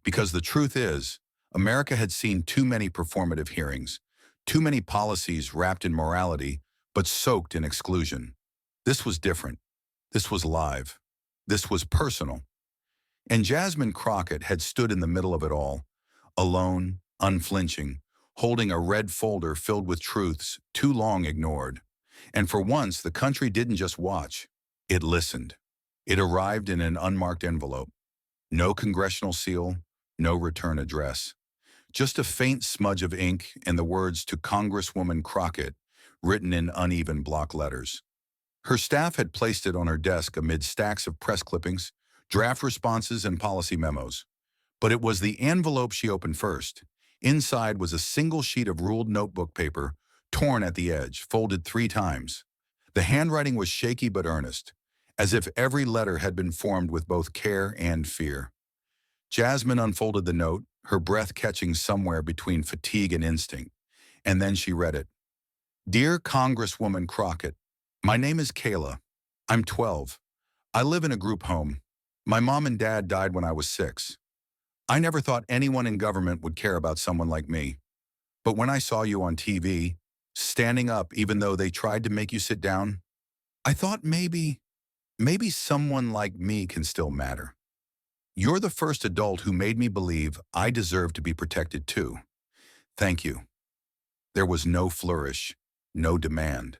Because the truth is, America had seen too many performative hearings, too many policies wrapped in morality, but soaked in exclusion. This was different. This was live. This was personal. And Jasmine Crockett had stood in the middle of it all, alone, unflinching, holding a red folder filled with truths too long ignored. And for once, the country didn't just watch. It listened. It arrived in an unmarked envelope. No congressional seal, no return address. Just a faint smudge of ink and the words to Congresswoman Crockett, written in uneven block letters. Her staff had placed it on her desk amid stacks of press clippings, draft responses, and policy memos. But it was the envelope she opened first. Inside was a single sheet of ruled notebook paper, torn at the edge, folded 3 times. The handwriting was shaky but earnest, as if every letter had been formed with both care and fear. Jasmine unfolded the note, her breath catching somewhere between fatigue and instinct, and then she read it. "Dear Congresswoman Crockett, my name is Kayla. I'm 12. I live in a group home. My mom and dad died when I was 6. I never thought anyone in government would care about someone like me. But when I saw you on TV, standing up even though they tried to make you sit down, I thought maybe someone like me can still matter. You're the first adult who made me believe I deserve to be protected too. Thank you." There was no flourish, no demand,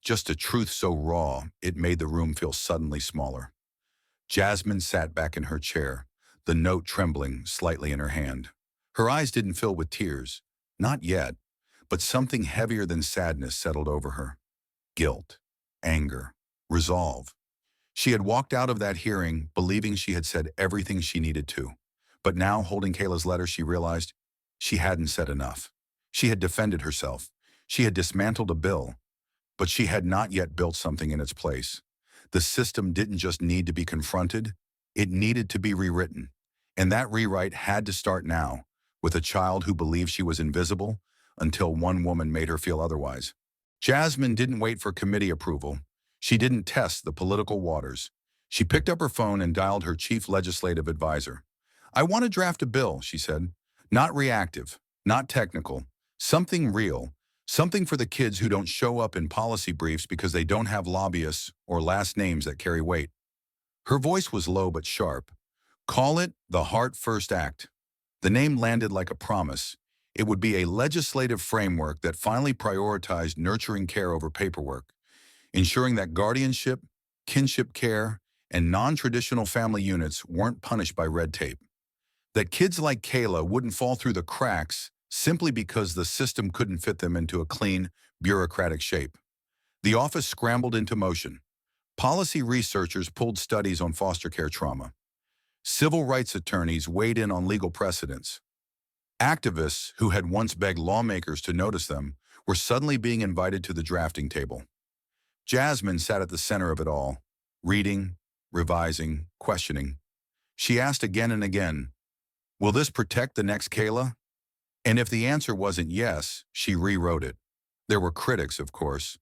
just a truth so raw it made the room feel suddenly smaller. Jasmine sat back in her chair, the note trembling slightly in her hand. Her eyes didn't fill with tears. Not yet, but something heavier than sadness settled over her. Guilt, anger, resolve. She had walked out of that hearing believing she had said everything she needed to. But now, holding Kayla's letter, she realized she hadn't said enough. She had defended herself. She had dismantled a bill, but she had not yet built something in its place. The system didn't just need to be confronted, it needed to be rewritten. And that rewrite had to start now, with a child who believed she was invisible until one woman made her feel otherwise. Jasmine didn't wait for committee approval. She didn't test the political waters. She picked up her phone and dialed her chief legislative advisor. "I want to draft a bill," she said. "Not reactive, not technical, something real. Something for the kids who don't show up in policy briefs because they don't have lobbyists or last names that carry weight." Her voice was low but sharp. "Call it the Heart First Act." The name landed like a promise. It would be a legislative framework that finally prioritized nurturing care over paperwork, ensuring that guardianship, kinship care, and non-traditional family units weren't punished by red tape. That kids like Kayla wouldn't fall through the cracks simply because the system couldn't fit them into a clean, bureaucratic shape. The office scrambled into motion. Policy researchers pulled studies on foster care trauma. Civil rights attorneys weighed in on legal precedents. Activists who had once begged lawmakers to notice them were suddenly being invited to the drafting table. Jasmine sat at the center of it all, reading, revising, questioning. She asked again and again, "Will this protect the next Kayla?" And if the answer wasn't yes, she rewrote it. There were critics, of course.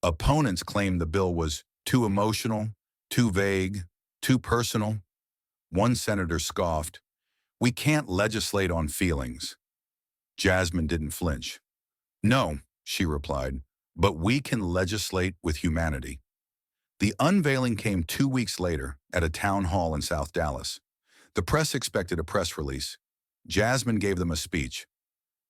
Opponents claimed the bill was too emotional, too vague, too personal. One senator scoffed, "We can't legislate on feelings." Jasmine didn't flinch. "No," she replied, "but we can legislate with humanity." The unveiling came 2 weeks later at a town hall in South Dallas. The press expected a press release. Jasmine gave them a speech.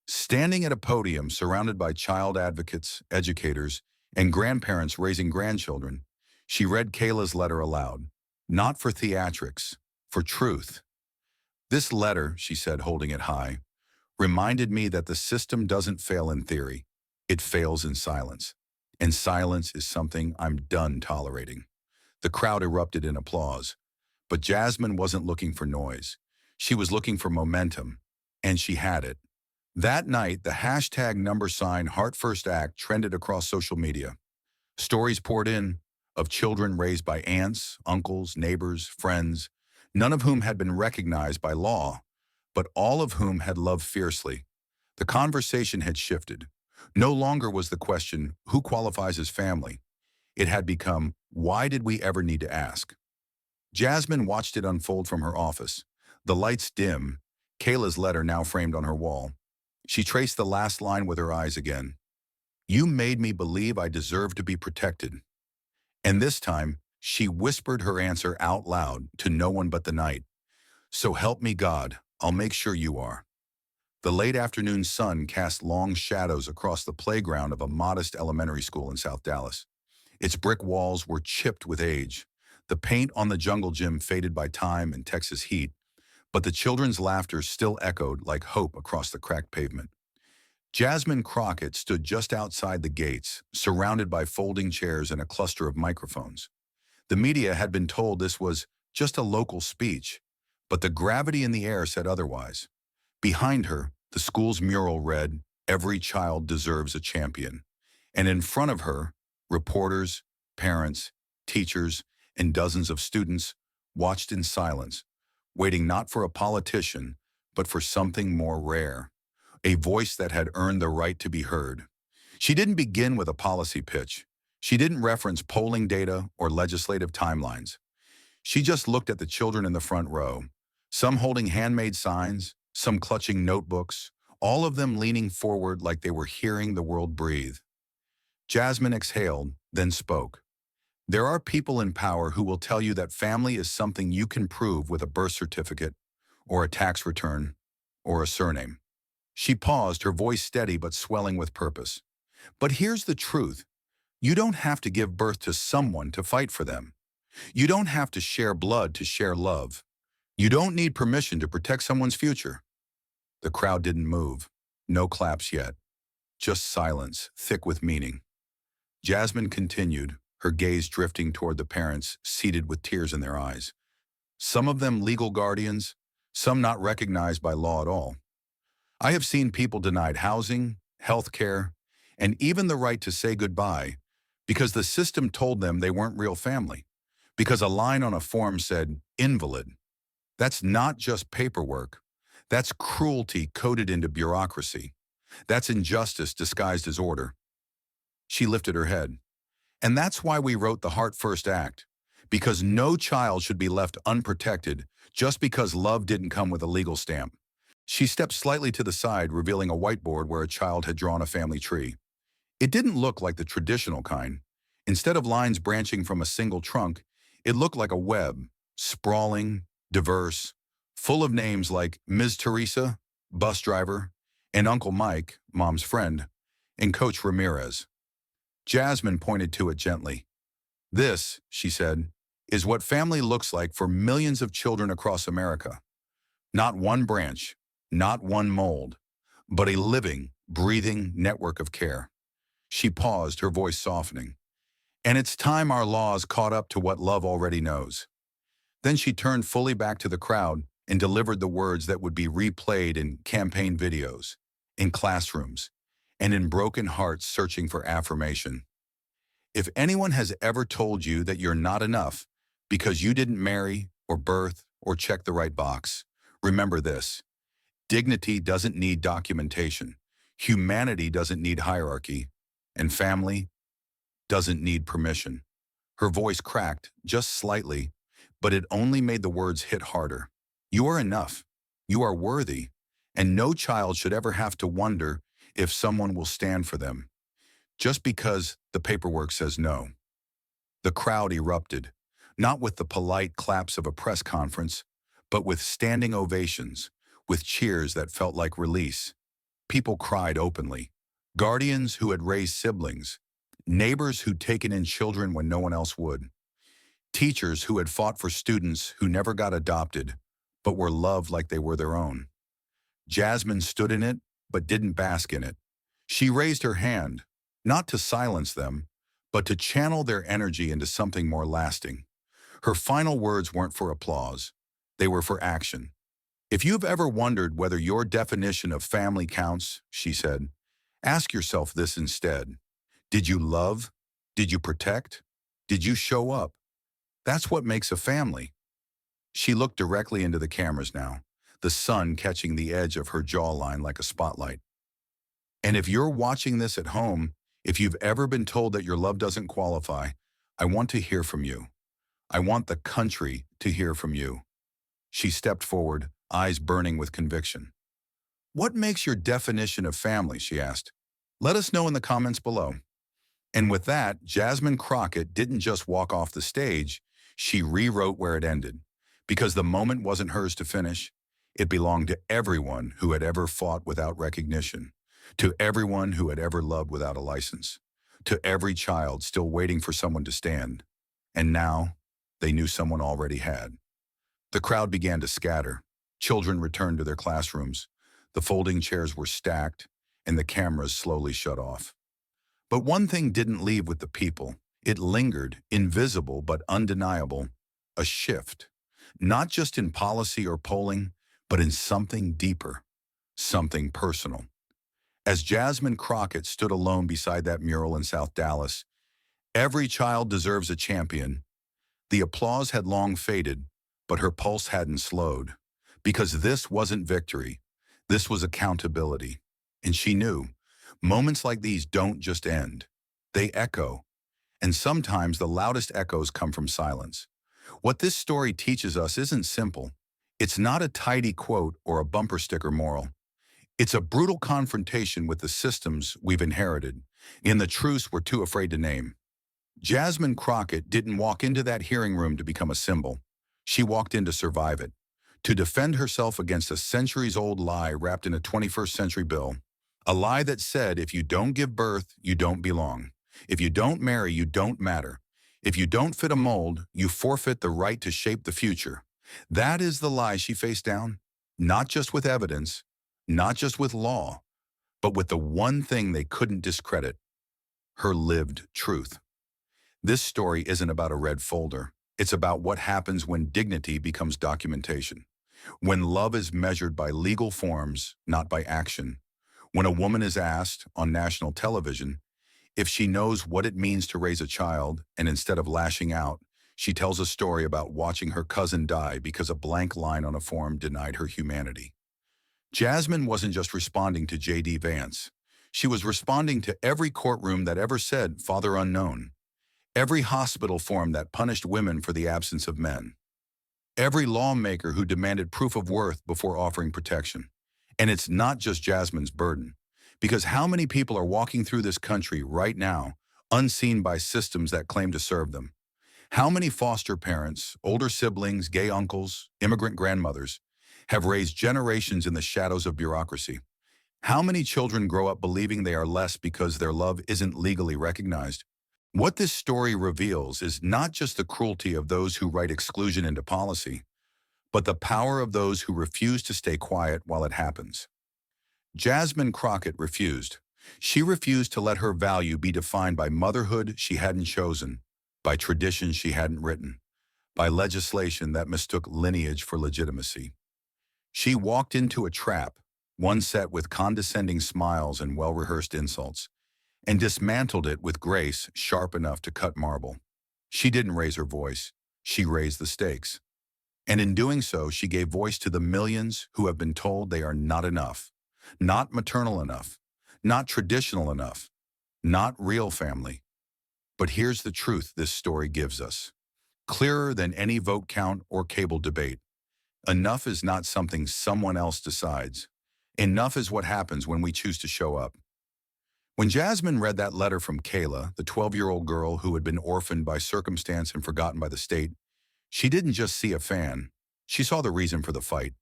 Standing at a podium surrounded by child advocates, educators, and grandparents raising grandchildren, she read Kayla's letter aloud. Not for theatrics, for truth. "This letter," she said, holding it high, "reminded me that the system doesn't fail in theory. It fails in silence. And silence is something I'm done tolerating." The crowd erupted in applause. But Jasmine wasn't looking for noise. She was looking for momentum, and she had it. That night, the hashtag #Heart First Act trended across social media. Stories poured in of children raised by aunts, uncles, neighbors, friends, none of whom had been recognized by law, but all of whom had loved fiercely. The conversation had shifted. No longer was the question, who qualifies as family? It had become, why did we ever need to ask? Jasmine watched it unfold from her office. The lights dim, Kayla's letter now framed on her wall. She traced the last line with her eyes again. "You made me believe I deserved to be protected." And this time, she whispered her answer out loud to no one but the night. "So help me God, I'll make sure you are." The late afternoon sun cast long shadows across the playground of a modest elementary school in South Dallas. Its brick walls were chipped with age. The paint on the jungle gym faded by time and Texas heat, but the children's laughter still echoed like hope across the cracked pavement. Jasmine Crockett stood just outside the gates, surrounded by folding chairs and a cluster of microphones. The media had been told this was just a local speech, but the gravity in the air said otherwise. Behind her, the school's mural read, "Every child deserves a champion." And in front of her, reporters, parents, teachers, and dozens of students watched in silence, waiting not for a politician, but for something more rare, a voice that had earned the right to be heard. She didn't begin with a policy pitch. She didn't reference polling data or legislative timelines. She just looked at the children in the front row, some holding handmade signs, some clutching notebooks, all of them leaning forward like they were hearing the world breathe. Jasmine exhaled, then spoke. "There are people in power who will tell you that family is something you can prove with a birth certificate, or a tax return, or a surname." She paused, her voice steady but swelling with purpose. "But here's the truth. You don't have to give birth to someone to fight for them. You don't have to share blood to share love. You don't need permission to protect someone's future. The crowd didn't move. No claps yet. Just silence, thick with meaning. Jasmine continued, her gaze drifting toward the parents, seated with tears in their eyes. Some of them legal guardians, some not recognized by law at all. I have seen people denied housing, health care, and even the right to say goodbye because the system told them they weren't real family, because a line on a form said, invalid. That's not just paperwork. That's cruelty coded into bureaucracy. That's injustice disguised as order. She lifted her head. And that's why we wrote the Heart First Act, because no child should be left unprotected just because love didn't come with a legal stamp. She stepped slightly to the side, revealing a whiteboard where a child had drawn a family tree. It didn't look like the traditional kind. Instead of lines branching from a single trunk, it looked like a web, sprawling, diverse, full of names like Ms. Teresa, bus driver, and Uncle Mike, Mom's friend, and Coach Ramirez. Jasmine pointed to it gently. This, she said, is what family looks like for millions of children across America. Not one branch, not one mold, but a living, breathing network of care. She paused, her voice softening. And it's time our laws caught up to what love already knows. Then she turned fully back to the crowd and delivered the words that would be replayed in campaign videos, in classrooms, and in broken hearts searching for affirmation. If anyone has ever told you that you're not enough because you didn't marry or birth or check the right box, remember this. Dignity doesn't need documentation. Humanity doesn't need hierarchy. And family doesn't need permission. Her voice cracked just slightly, but it only made the words hit harder. You are enough. You are worthy. And no child should ever have to wonder if someone will stand for them, just because the paperwork says no. The crowd erupted, not with the polite claps of a press conference, but with standing ovations, with cheers that felt like release. People cried openly. Guardians who had raised siblings, neighbors who'd taken in children when no one else would, teachers who had fought for students who never got adopted, but were loved like they were their own. Jasmine stood in it, but didn't bask in it. She raised her hand, not to silence them, but to channel their energy into something more lasting. Her final words weren't for applause. They were for action. If you've ever wondered whether your definition of family counts, she said, ask yourself this instead. Did you love? Did you protect? Did you show up? That's what makes a family. She looked directly into the cameras now, the sun catching the edge of her jawline like a spotlight. And if you're watching this at home, if you've ever been told that your love doesn't qualify, I want to hear from you. I want the country to hear from you. She stepped forward, eyes burning with conviction. What makes your definition of family, she asked. Let us know in the comments below. And with that, Jasmine Crockett didn't just walk off the stage, she rewrote where it ended. Because the moment wasn't hers to finish, it belonged to everyone who had ever fought without recognition, to everyone who had ever loved without a license, to every child still waiting for someone to stand. And now, they knew someone already had. The crowd began to scatter. Children returned to their classrooms. The folding chairs were stacked, and the cameras slowly shut off. But one thing didn't leave with the people. It lingered, invisible but undeniable, a shift. Not just in policy or polling, but in something deeper, something personal. As Jasmine Crockett stood alone beside that mural in South Dallas, every child deserves a champion. The applause had long faded, but her pulse hadn't slowed. Because this wasn't victory, this was accountability. And she knew, moments like these don't just end. They echo. And sometimes the loudest echoes come from silence. What this story teaches us isn't simple. It's not a tidy quote or a bumper sticker moral. It's a brutal confrontation with the systems we've inherited, and the truths we're too afraid to name. Jasmine Crockett didn't walk into that hearing room to become a symbol. She walked in to survive it, to defend herself against a centuries-old lie wrapped in a 21st century bill. A lie that said if you don't give birth, you don't belong. If you don't marry, you don't matter. If you don't fit a mold, you forfeit the right to shape the future. That is the lie she faced down, not just with evidence, not just with law, but with the one thing they couldn't discredit, her lived truth. This story isn't about a red folder. It's about what happens when dignity becomes documentation. When love is measured by legal forms, not by action. When a woman is asked on national television if she knows what it means to raise a child, and instead of lashing out, she tells a story about watching her cousin die because a blank line on a form denied her humanity. Jasmine wasn't just responding to J.D. Vance. She was responding to every courtroom that ever said "Father Unknown," every hospital form that punished women for the absence of men, every lawmaker who demanded proof of worth before offering protection. And it's not just Jasmine's burden, because how many people are walking through this country right now, unseen by systems that claim to serve them? How many foster parents, older siblings, gay uncles, immigrant grandmothers have raised generations in the shadows of bureaucracy? How many children grow up believing they are less because their love isn't legally recognized? What this story reveals is not just the cruelty of those who write exclusion into policy, but the power of those who refuse to stay quiet while it happens. Jasmine Crockett refused. She refused to let her value be defined by motherhood she hadn't chosen, by traditions she hadn't written, by legislation that mistook lineage for legitimacy. She walked into a trap, one set with condescending smiles and well-rehearsed insults, and dismantled it with grace sharp enough to cut marble. She didn't raise her voice. She raised the stakes. And in doing so, she gave voice to the millions who have been told they are not enough, not maternal enough, not traditional enough, not real family. But here's the truth this story gives us. Clearer than any vote count or cable debate. Enough is not something someone else decides. Enough is what happens when we choose to show up. When Jasmine read that letter from Kayla, the 12-year-old girl who had been orphaned by circumstance and forgotten by the state, she didn't just see a fan. She saw the reason for the fight.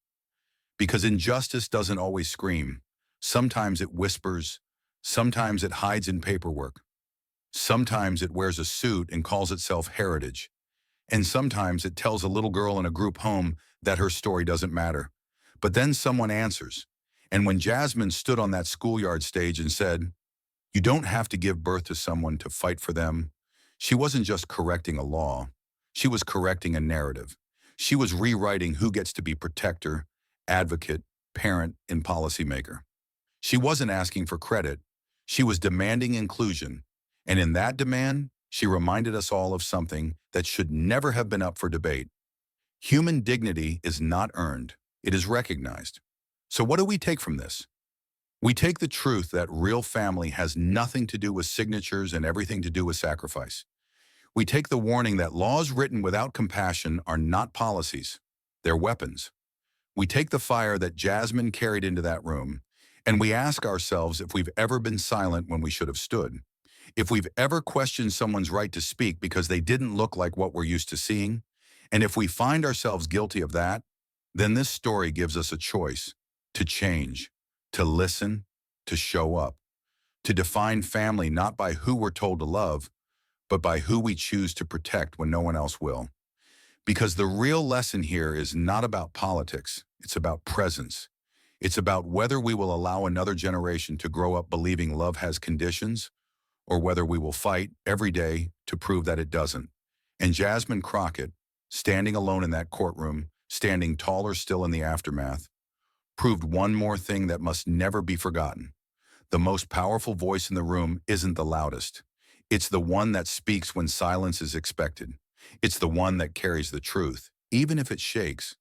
Because injustice doesn't always scream. Sometimes it whispers. Sometimes it hides in paperwork. Sometimes it wears a suit and calls itself heritage. And sometimes it tells a little girl in a group home that her story doesn't matter. But then someone answers. And when Jasmine stood on that schoolyard stage and said, "You don't have to give birth to someone to fight for them," she wasn't just correcting a law. She was correcting a narrative. She was rewriting who gets to be protector, advocate, parent, and policymaker. She wasn't asking for credit. She was demanding inclusion. And in that demand, she reminded us all of something that should never have been up for debate. Human dignity is not earned. It is recognized. So what do we take from this? We take the truth that real family has nothing to do with signatures and everything to do with sacrifice. We take the warning that laws written without compassion are not policies. They're weapons. We take the fire that Jasmine carried into that room, and we ask ourselves if we've ever been silent when we should have stood. If we've ever questioned someone's right to speak because they didn't look like what we're used to seeing, and if we find ourselves guilty of that, then this story gives us a choice to change, to listen, to show up, to define family not by who we're told to love, but by who we choose to protect when no one else will. Because the real lesson here is not about politics, it's about presence. It's about whether we will allow another generation to grow up believing love has conditions, or whether we will fight every day to prove that it doesn't. And Jasmine Crockett, standing alone in that courtroom, standing taller still in the aftermath, proved one more thing that must never be forgotten. The most powerful voice in the room isn't the loudest. It's the one that speaks when silence is expected. It's the one that carries the truth, even if it shakes.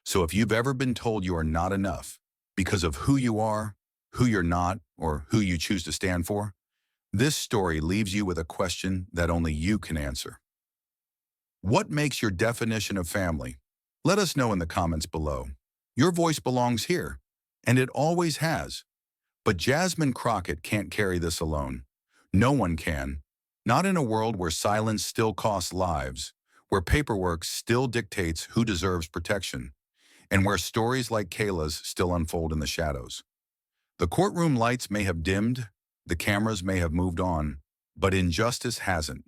So if you've ever been told you are not enough because of who you are, who you're not, or who you choose to stand for, this story leaves you with a question that only you can answer. What makes your definition of family? Let us know in the comments below. Your voice belongs here, and it always has. But Jasmine Crockett can't carry this alone. No one can. Not in a world where silence still costs lives, where paperwork still dictates who deserves protection, and where stories like Kayla's still unfold in the shadows. The courtroom lights may have dimmed, the cameras may have moved on, but injustice hasn't.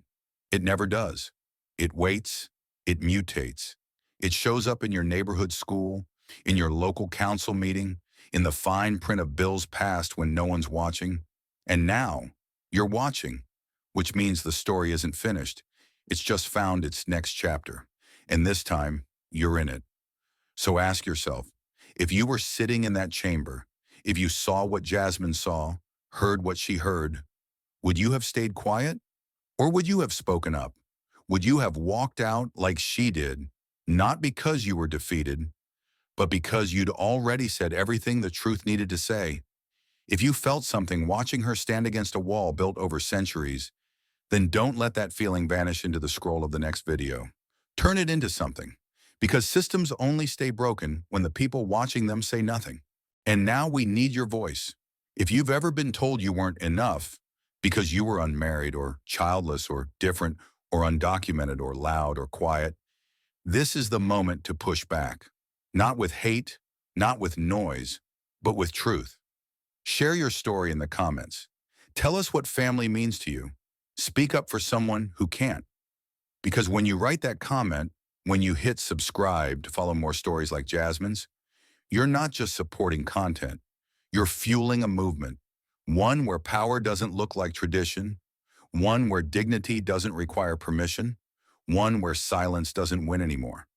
It never does. It waits, it mutates. It shows up in your neighborhood school, in your local council meeting, in the fine print of bills passed when no one's watching. And now, you're watching, which means the story isn't finished. It's just found its next chapter. And this time, you're in it. So ask yourself, if you were sitting in that chamber, if you saw what Jasmine saw, heard what she heard, would you have stayed quiet? Or would you have spoken up? Would you have walked out like she did, not because you were defeated, but because you'd already said everything the truth needed to say? If you felt something watching her stand against a wall built over centuries, then don't let that feeling vanish into the scroll of the next video. Turn it into something, because systems only stay broken when the people watching them say nothing. And now we need your voice. If you've ever been told you weren't enough because you were unmarried or childless or different or undocumented or loud or quiet, this is the moment to push back. Not with hate, not with noise, but with truth. Share your story in the comments. Tell us what family means to you. Speak up for someone who can't. Because when you write that comment, when you hit subscribe to follow more stories like Jasmine's, you're not just supporting content. You're fueling a movement. One where power doesn't look like tradition. One where dignity doesn't require permission. One where silence doesn't win anymore.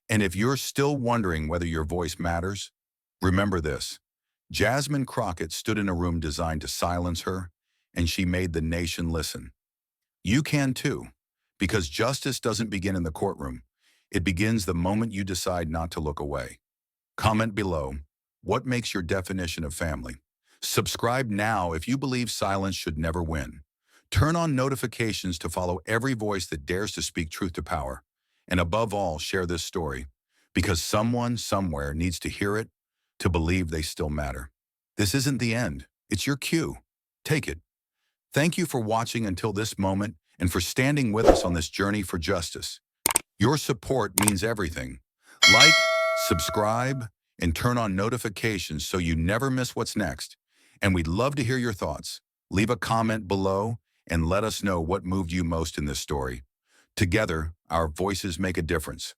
And if you're still wondering whether your voice matters, remember this. Jasmine Crockett stood in a room designed to silence her, and she made the nation listen. You can too, because justice doesn't begin in the courtroom. It begins the moment you decide not to look away. Comment below, what makes your definition of family? Subscribe now if you believe silence should never win. Turn on notifications to follow every voice that dares to speak truth to power. And above all, share this story, because someone somewhere needs to hear it to believe they still matter. This isn't the end. It's your cue. Take it. Thank you for watching until this moment and for standing with us on this journey for justice. Your support means everything. Like, subscribe, and turn on notifications so you never miss what's next. And we'd love to hear your thoughts. Leave a comment below and let us know what moved you most in this story. Together, our voices make a difference.